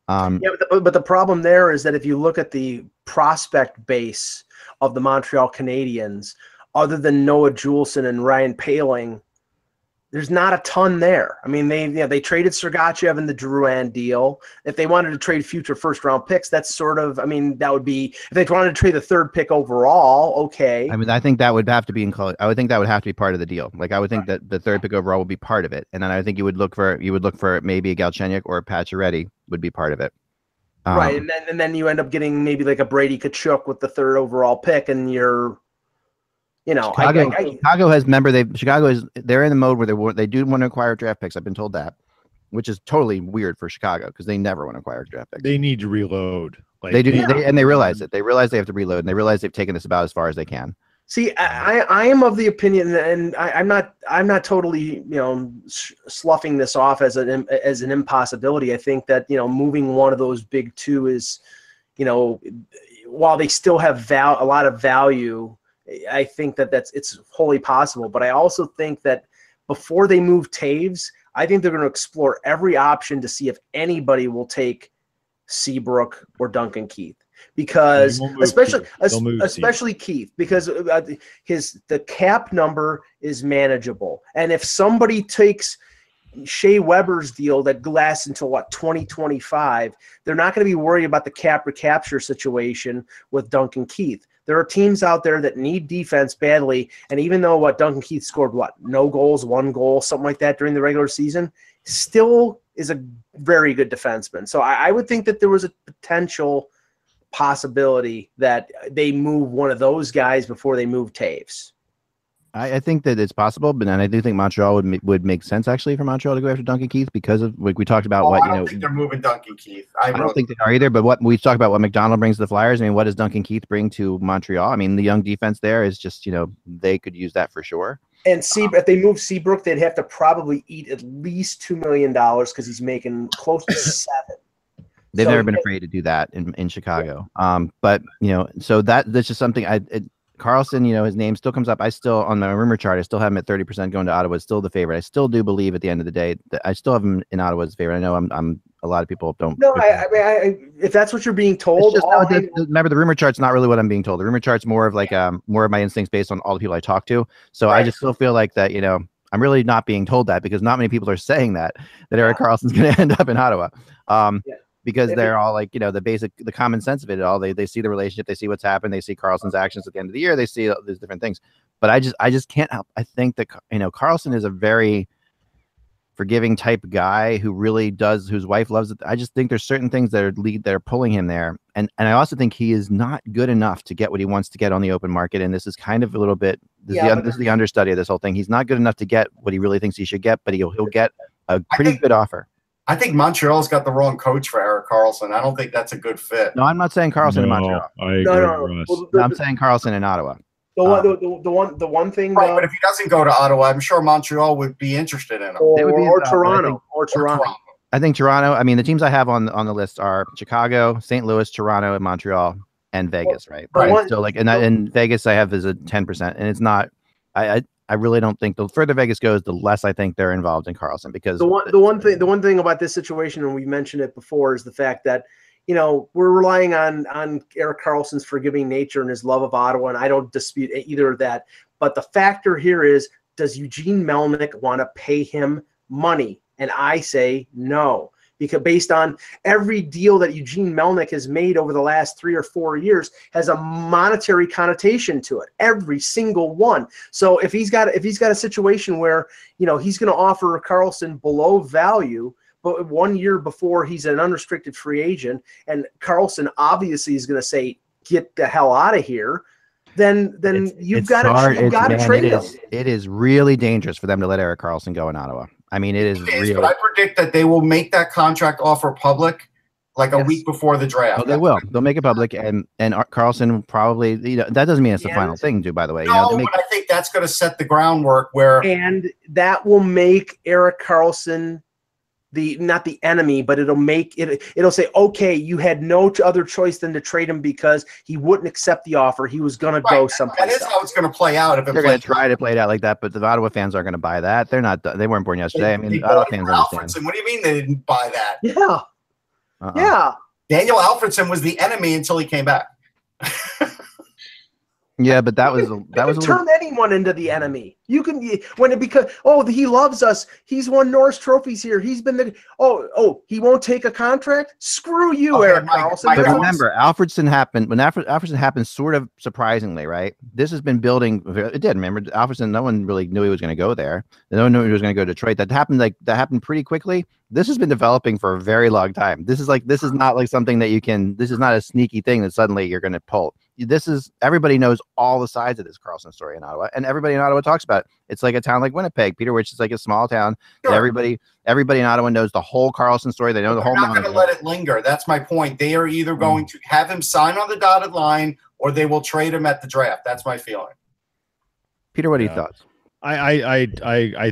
But the problem there is that if you look at the prospect base of the Montreal Canadiens, other than Noah Juleson and Ryan Poehling, there's not a ton there. I mean, they traded Sergachev in the Drouin deal. If they wanted to trade future first-round picks, that's sort of, I mean, that would be, if they wanted to trade the third pick overall, okay. I mean, I think that would have to be I would think that would have to be part of the deal. Like, I would think that the third pick overall would be part of it. And then I think you would look for maybe a Galchenyuk or a Pacioretty would be part of it. Right, and then you end up getting maybe like a Brady Tkachuk with the third overall pick, and you're, you know, Chicago has, remember, they're in the mode where they do want to acquire draft picks. I've been told that, which is totally weird for Chicago because they never want to acquire draft picks. They need to reload. Like, they do, and they realize it. They realize they have to reload, and they realize they've taken this about as far as they can. See, I am of the opinion, and I'm not totally, you know, sloughing this off as an impossibility. I think that, you know, moving one of those big two is, you know, while they still have a lot of value, I think that it's wholly possible. But I also think that before they move Toews, I think they're going to explore every option to see if anybody will take Seabrook or Duncan Keith. Because especially Keith, because the cap number is manageable, and if somebody takes Shea Weber's deal that lasts until 2025, they're not going to be worried about the cap recapture situation with Duncan Keith. There are teams out there that need defense badly, and even though Duncan Keith scored no goals, 1 goal, something like that during the regular season, still is a very good defenseman. So I would think that there was a potential possibility that they move one of those guys before they move Toews. I think that it's possible, but then I do think Montreal would make sense actually for Montreal to go after Duncan Keith because of, like we talked about, I don't think they're moving Duncan Keith. I don't think they are either. But what we talked about, what McDonald brings to the Flyers. I mean, what does Duncan Keith bring to Montreal? I mean, the young defense there is just, you know, they could use that for sure. And if they move Seabrook, they'd have to probably eat at least $2 million because he's making close to $7 million. They've never been afraid to do that in Chicago. But, you know, so that's just something Karlsson, you know, his name still comes up. I still, on the rumor chart, I still have him at 30% going to Ottawa. It's still the favorite. I still do believe at the end of the day that I still have him in Ottawa as favorite. I know I'm a lot of people don't. No, I if that's what you're being told. Remember, the rumor chart's not really what I'm being told. The rumor chart's more of like more of my instincts based on all the people I talk to. So I just still feel like that, you know, I'm really not being told that because not many people are saying that Erik Karlsson's going to end up in Ottawa. Because they're all like, you know, the common sense of it all. They see the relationship, they see what's happened, they see Karlsson's actions at the end of the year, they see these different things. But I just can't help. I think that, you know, Karlsson is a very forgiving type guy who really does, whose wife loves it. I just think there's certain things that are pulling him there. And I also think he is not good enough to get what he wants to get on the open market. And this is kind of a little bit, this is the understudy of this whole thing. He's not good enough to get what he really thinks he should get, but he'll get a pretty good offer. I think Montreal's got the wrong coach for Erik Karlsson. I don't think that's a good fit. No, I'm not saying Karlsson in Montreal. I agree with Russ. No, I'm saying Karlsson in Ottawa. The one thing, right? But if he doesn't go to Ottawa, I'm sure Montreal would be interested in him, or Toronto, I think Toronto. I mean, the teams I have on the list are Chicago, St. Louis, Toronto, and Montreal, and Vegas. Right. So like, in Vegas, I have is a 10%, and it's not. I really don't think the further Vegas goes, the less I think they're involved in Karlsson, because the one thing about this situation, and we mentioned it before, is the fact that, you know, we're relying on Erik Karlsson's forgiving nature and his love of Ottawa, and I don't dispute either of that. But the factor here is, does Eugene Melnyk want to pay him money? And I say no, because based on every deal that Eugene Melnyk has made over the last 3 or 4 years has a monetary connotation to it, every single one. So if he's got a situation where, you know, he's going to offer Karlsson below value, but 1 year before he's an unrestricted free agent, and Karlsson obviously is going to say, "Get the hell out of here," then you've got to trade him. It is really dangerous for them to let Erik Karlsson go in Ottawa. I mean, it is really. But I predict that they will make that contract offer public like a week before the draft. Oh, they will. They'll make it public, and Karlsson probably. You know, that doesn't mean it's the final thing, too. By the way, no, but I think that's going to set the groundwork and that will make Erik Karlsson not the enemy, but it'll say, okay, you had no other choice than to trade him because he wouldn't accept the offer. He was going to go someplace. That is how it's going to play out. If they're going to try to play it out like that, but the Ottawa fans aren't going to buy that. They're not. They weren't born yesterday. I mean, the Ottawa fans understand. What do you mean they didn't buy that? Yeah, yeah. Daniel Alfredsson was the enemy until he came back. Yeah, but that was turn anyone into the enemy. You can because he loves us. He's won Norris trophies here. He's been he won't take a contract. Screw you, Erik Karlsson. But remember, Alfredsson happened when Alfredsson happened, sort of surprisingly, right? This has been building. It did. Remember, Alfredsson. No one really knew he was going to go there. No one knew he was going to go to Detroit. That happened pretty quickly. This has been developing for a very long time. This is not like something that you can. This is not a sneaky thing that suddenly you're going to pull. Everybody knows all the sides of this Karlsson story in Ottawa, and everybody in Ottawa talks about it. It's like a town like Winnipeg, Peter, which is like a small town. Sure. Everybody in Ottawa knows the whole Karlsson story. They know the whole. They're not going to let it linger. That's my point. They are either going to have him sign on the dotted line, or they will trade him at the draft. That's my feeling. Peter, what are your thoughts? I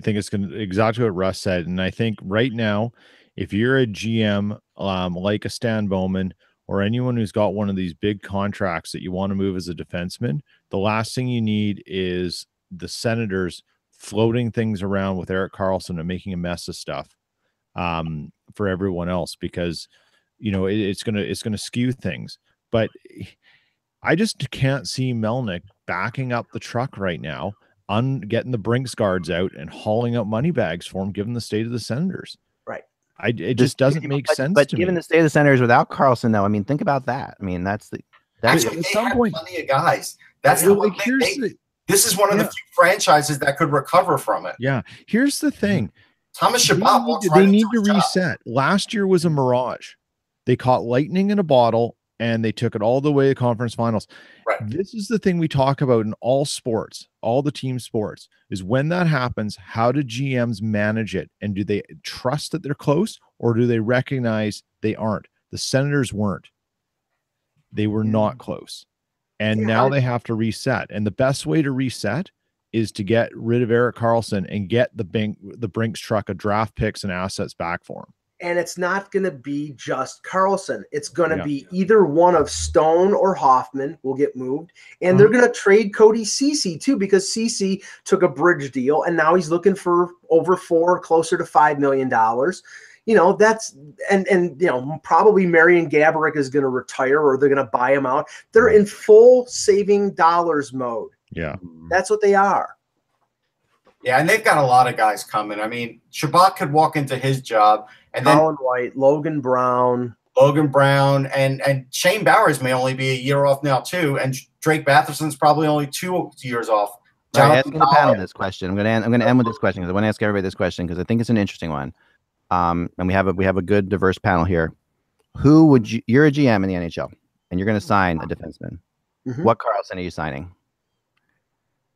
think it's going to exactly what Russ said, and I think right now, if you're a GM like a Stan Bowman, or anyone who's got one of these big contracts that you want to move as a defenseman, the last thing you need is the Senators floating things around with Erik Karlsson and making a mess of stuff for everyone else, because, you know, it's gonna skew things. But I just can't see Melnyk backing up the truck right now, getting the Brinks guards out and hauling out money bags for him, given the state of the Senators. It just doesn't make sense. But given the state of the Senators without Karlsson, though, I mean, think about that. I mean, that's at some point plenty of guys. That's this is one of the few franchises that could recover from it. Yeah. Here's the thing. Thomas Chabot. They need to reset. Last year was a mirage. They caught lightning in a bottle and they took it all the way to conference finals. Right. This is the thing we talk about in all sports, all the team sports, is when that happens, how do GMs manage it? And do they trust that they're close, or do they recognize they aren't? The Senators weren't. They were not close. And now they have to reset. And the best way to reset is to get rid of Erik Karlsson and get the Brinks truck of draft picks and assets back for him. And it's not going to be just Karlsson. It's going to be either one of Stone or Hoffman will get moved. And they're going to trade Cody Ceci too, because Ceci took a bridge deal and now he's looking for over closer to $5 million. You know, that's and you know, probably Marian Gaborik is going to retire, or they're going to buy him out. They're in full saving dollars mode. Yeah. That's what they are. Yeah, and they've got a lot of guys coming. I mean, Chabot could walk into his job, and then Colin White, Logan Brown, and Shane Bowers may only be a year off now too, and Drake Batherson's probably only 2 years off. Right, asking the panel this question. I'm going to end with this question because I want to ask everybody this question because I think it's an interesting one. And we have a good diverse panel here. Who would you're a GM in the NHL and you're going to sign a defenseman? What Karlsson are you signing?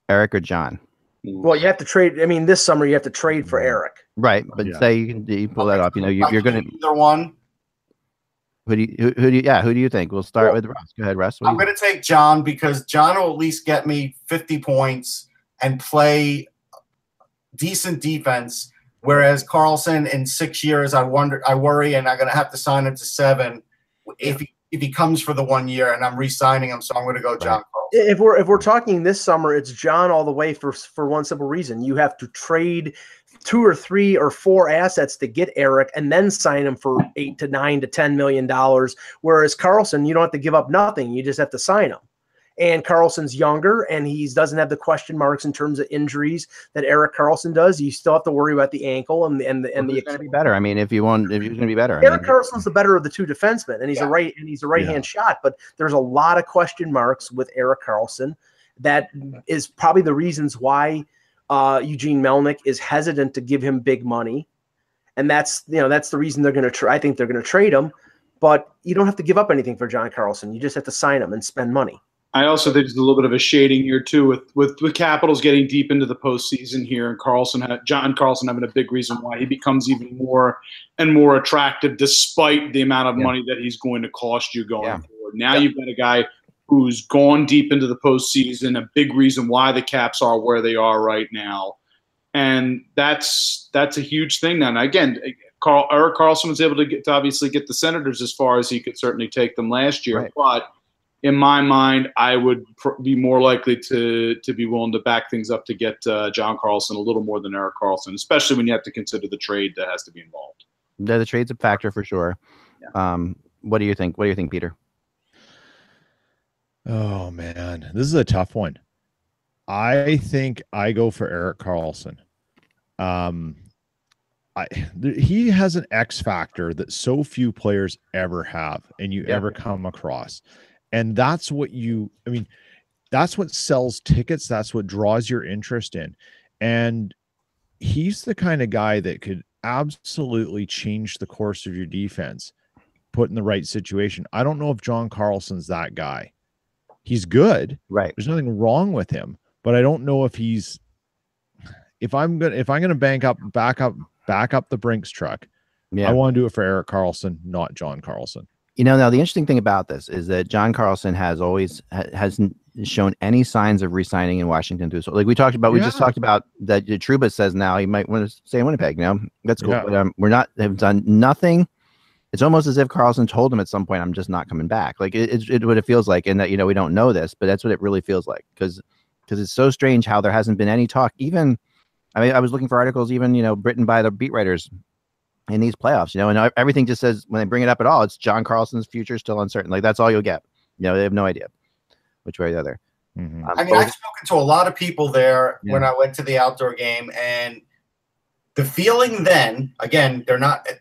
Eric or John? Well, you have to trade. I mean, this summer you have to trade for Eric. Right, but say you pull that off. You know, you're going to either one. Who do you think? We'll start with Russ. Go ahead, Russ. I'm going to take John because John will at least get me 50 points and play decent defense. Whereas Carlson in 6 years, I worry, and I'm going to have to sign him to 7 if he comes for the 1 year, and I'm re-signing him. So I'm going to go John Carlson. If we're talking this summer, it's John all the way for one simple reason: you have to trade 2 or 3 or 4 assets to get Eric, and then sign him for $8 to $9 to $10 million. Whereas Carlson, you don't have to give up nothing; you just have to sign him. And Carlson's younger, and he doesn't have the question marks in terms of injuries that Eric Carlson does. You still have to worry about the ankle and the going to be better. I mean, if you're going to be better, Eric Carlson's the better of the 2 defensemen, and he's a right-hand shot. But there's a lot of question marks with Eric Carlson. That is probably the reasons why Eugene Melnick is hesitant to give him big money, and that's the reason they're going to. I think they're going to trade him, but you don't have to give up anything for John Carlson. You just have to sign him and spend money. I also think there's a little bit of a shading here too, with Capitals getting deep into the postseason here, and John Carlson having a big reason why he becomes even more and more attractive, despite the amount of money that he's going to cost you going forward. Now you've got a guy who's gone deep into the postseason, a big reason why the Caps are where they are right now, and that's a huge thing now. And again, Eric Carlson was able to obviously get the Senators as far as he could certainly take them last year, but in my mind, I would be more likely to be willing to back things up to get John Carlson a little more than Eric Carlson, especially when you have to consider the trade that has to be involved. Yeah, the trade's a factor for sure. Yeah. What do you think? What do you think, Peter? Oh man, this is a tough one. I think I go for Eric Carlson. He has an X factor that so few players ever have, and you ever come across. And that's what that's what sells tickets. That's what draws your interest in. And he's the kind of guy that could absolutely change the course of your defense, put in the right situation. I don't know if John Carlson's that guy. He's good. Right. There's nothing wrong with him, but I don't know if I'm going to back up the Brinks truck. I want to do it for Eric Carlson, not John Carlson. Now the interesting thing about this is that John Carlson hasn't shown any signs of re-signing in Washington too. So like we just talked about that Trouba says now he might want to stay in Winnipeg. That's cool. But they've done nothing. It's almost as if Carlson told him at some point, I'm just not coming back. Like it's what it feels like. And that, we don't know this, but that's what it really feels like. Because it's so strange how there hasn't been any talk. I was looking for articles, written by the beat writers in these playoffs, and everything just says when they bring it up at all, it's John Carlson's future still uncertain. Like that's all you'll get. They have no idea which way or the other. Mm-hmm. I've spoken to a lot of people there when I went to the outdoor game, and the feeling then, again,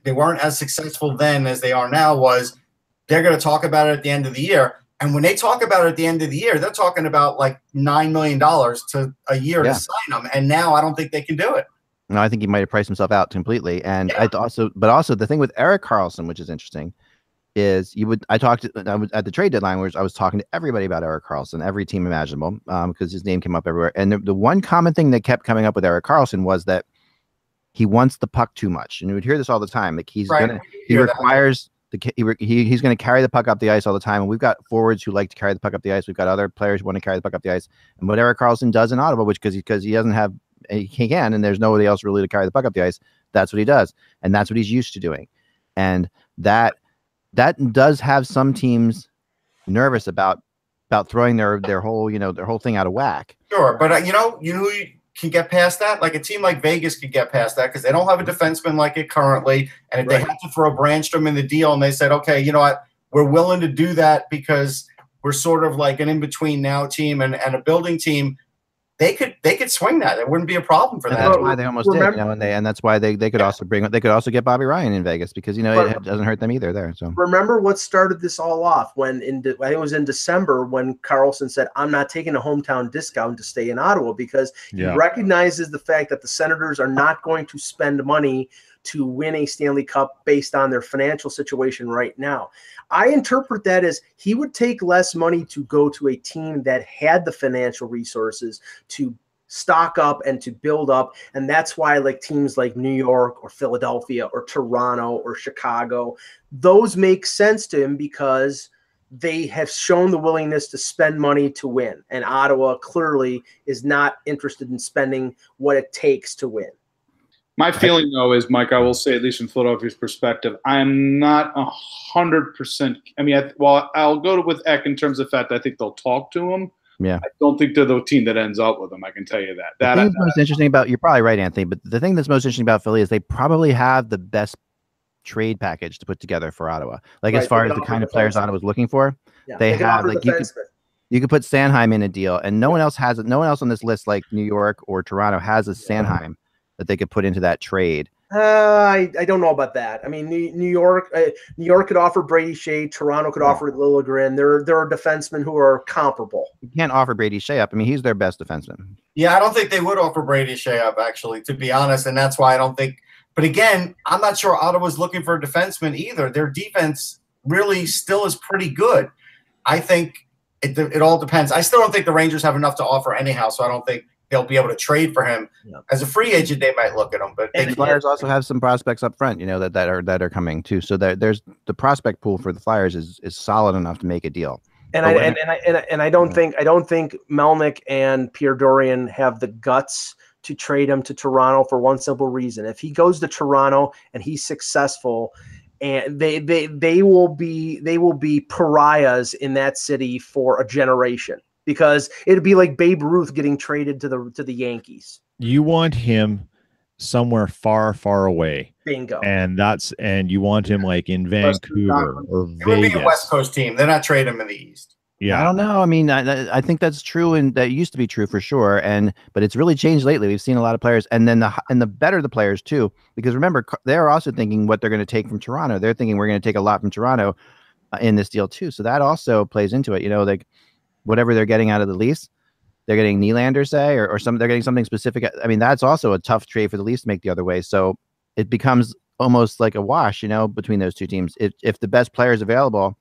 they weren't as successful then as they are now, was they're going to talk about it at the end of the year. And when they talk about it at the end of the year, they're talking about like $9 million to a year to sign them. And now I don't think they can do it. No, I think he might have priced himself out completely. And but also the thing with Eric Carlson, which is interesting, is I was at the trade deadline where I was talking to everybody about Eric Carlson, every team imaginable, because his name came up everywhere. And the one common thing that kept coming up with Eric Carlson was that he wants the puck too much. And you would hear this all the time. Like he's going to carry the puck up the ice all the time. And we've got forwards who like to carry the puck up the ice. We've got other players who want to carry the puck up the ice. And what Eric Carlson does in Ottawa, which because he doesn't have, he can, and there's nobody else really to carry the puck up the ice. That's what he does. And that's what he's used to doing. And that does have some teams nervous about throwing their whole thing out of whack. Sure. But you can get past that. Like a team like Vegas could get past that because they don't have a defenseman like it currently. And if they had to throw Brandstrom in the deal and they said, okay, you know what, we're willing to do that because we're sort of like an in-between now team and a building team, they could swing that. It wouldn't be a problem for them. That's why they almost did, and that's why they could also get Bobby Ryan in Vegas because it doesn't hurt them either there. So remember what started this all off when I think it was in December when Carlson said, "I'm not taking a hometown discount to stay in Ottawa," because he recognizes the fact that the Senators are not going to spend money to win a Stanley Cup based on their financial situation right now. I interpret that as he would take less money to go to a team that had the financial resources to stock up and to build up. And that's why like teams like New York or Philadelphia or Toronto or Chicago, those make sense to him because they have shown the willingness to spend money to win. And Ottawa clearly is not interested in spending what it takes to win. My feeling, though, is, Mike, I will say, at least from Philadelphia's perspective, I'm not 100%. I mean, I'll go with Eck in terms of the fact that I think they'll talk to him. Yeah. I don't think they're the team that ends up with him. I can tell you that. The thing that's most interesting about, you're probably right, Anthony, but the thing that's most interesting about Philly is they probably have the best trade package to put together for Ottawa. Like, as far as the kind of players Ottawa's looking for, they have, like, you could put Sanheim in a deal, and no one else has it. No one else on this list, like New York or Toronto, has a Sanheim that they could put into that trade. I don't know about that. I mean, New York could offer Brady Shea. Toronto could offer Liljegren. There are defensemen who are comparable. You can't offer Brady Shea up. I mean, he's their best defenseman. Yeah, I don't think they would offer Brady Shea up, actually, to be honest, and that's why I don't think. But again, I'm not sure Ottawa's looking for a defenseman either. Their defense really still is pretty good. I think it all depends. I still don't think the Rangers have enough to offer anyhow, so I don't think they'll be able to trade for him. As a free agent. They might look at him, but the Flyers also have some prospects up front, you know, that are coming too. So there's the prospect pool for the Flyers is solid enough to make a deal. And I don't think Melnick and Pierre Dorian have the guts to trade him to Toronto for one simple reason. If he goes to Toronto and he's successful, and they will be pariahs in that city for a generation. Because it'd be like Babe Ruth getting traded to the Yankees. You want him somewhere far, far away. Bingo. And you want him like in Vancouver or Vegas. It would be a West Coast team. They're not trading him in the East. Yeah, I don't know. I mean, I think that's true, and that used to be true for sure. But it's really changed lately. We've seen a lot of players, and then the better the players too. Because remember, they're also thinking what they're going to take from Toronto. They're thinking we're going to take a lot from Toronto in this deal too. So that also plays into it. You know, like, whatever they're getting out of the Leafs, they're getting Nylander, say, or they're getting something specific. I mean, that's also a tough trade for the Leafs to make the other way. So it becomes almost like a wash, you know, between those two teams. If the best player is available.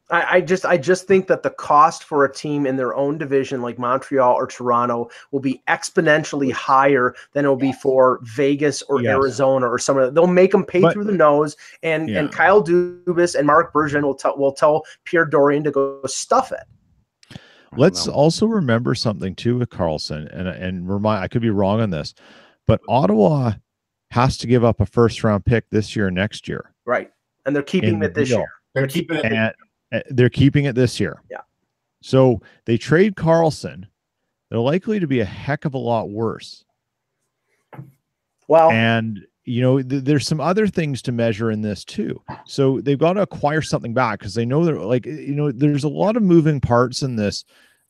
I just think that the cost for a team in their own division like Montreal or Toronto will be exponentially higher than it will be for Vegas or Arizona or somewhere. They'll make them pay through the nose, and Kyle Dubas and Marc Bergevin will tell Pierre Dorian to go stuff it. Let's also remember something too with Karlsson, and remind, I could be wrong on this, but Ottawa has to give up a first-round pick this year, next year, right? And they're keeping it this year. They're keeping it. They're keeping it this year. Yeah. So they trade Karlsson. They're likely to be a heck of a lot worse. Well, and you know, there's some other things to measure in this too. So they've got to acquire something back because they know they're like, you know, there's a lot of moving parts in this,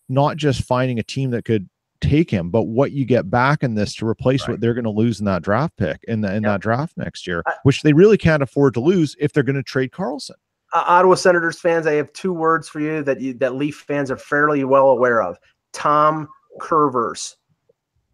not just finding a team that could take him, but what you get back in this to replace what they're going to lose in that draft pick in that draft next year, which they really can't afford to lose if they're going to trade Karlsson. Ottawa Senators fans, I have two words for you that Leaf fans are fairly well aware of: Tom Curvers.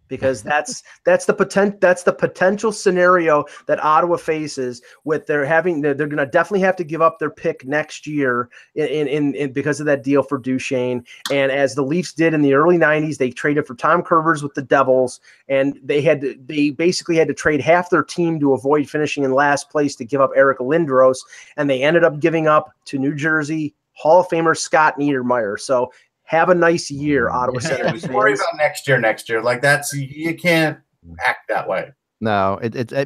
Because that's the potential scenario that Ottawa faces with they're going to definitely have to give up their pick next year in because of that deal for Duchesne. And as the Leafs did in the early 90s, they traded for Tom Curvers with the Devils, and they basically had to trade half their team to avoid finishing in last place to give up Eric Lindros, and they ended up giving up to New Jersey Hall of Famer Scott Niedermayer. So have a nice year, Ottawa Senators. Worry about next year. Like you can't act that way. No,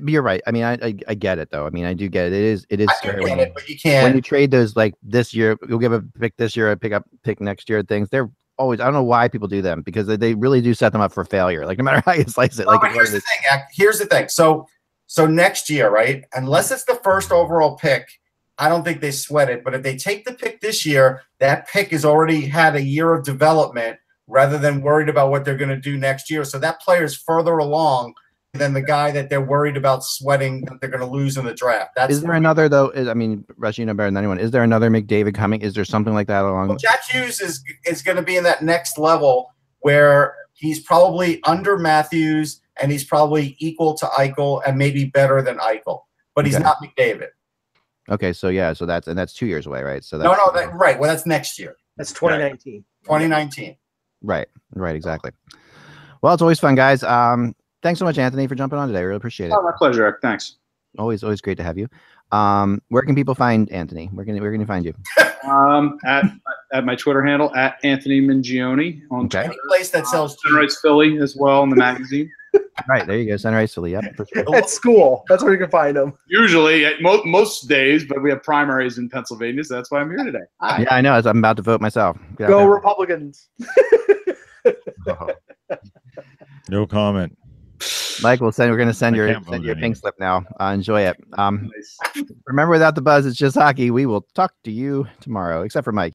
you're right. I mean, I get it though. I mean, I do get it. It is scary. I get it, but you can't. When you trade those, like this year, you'll give a pick this year, pick next year. Things they're always. I don't know why people do them because they really do set them up for failure. Like no matter how you slice it. No, but here's the thing. Here's the thing. So next year, right? Unless it's the first overall pick, I don't think they sweat it. But if they take the pick this year, that pick has already had a year of development rather than worried about what they're going to do next year. So that player is further along than the guy that they're worried about sweating that they're going to lose in the draft. Is there another, though? I mean, Rush, you know better than anyone. Is there another McDavid coming? Is there something like that along? Well, Jack Hughes is going to be in that next level where he's probably under Matthews and he's probably equal to Eichel and maybe better than Eichel. But he's not McDavid. Okay, so that's 2 years away, right? So right. Well, that's next year. That's 2019. 2019. Right, exactly. Well, it's always fun, guys. Thanks so much, Anthony, for jumping on today. I really appreciate it. Oh, my pleasure, Eric. Thanks. Always great to have you. Where can people find Anthony? Where can you find you? At my Twitter handle at Anthony Mingione on Twitter. Any place that sells Sunrise Philly as well in the magazine. Right, there you go. Sunrise Philly. Yep. For sure. At school. That's where you can find them. Usually at most days, but we have primaries in Pennsylvania, so that's why I'm here today. Hi. Yeah, I know. I'm about to vote myself. Go Republicans. No comment. Mike, we're going to send your pink slip now. Enjoy it. Remember, without the buzz, it's just hockey. We will talk to you tomorrow, except for Mike.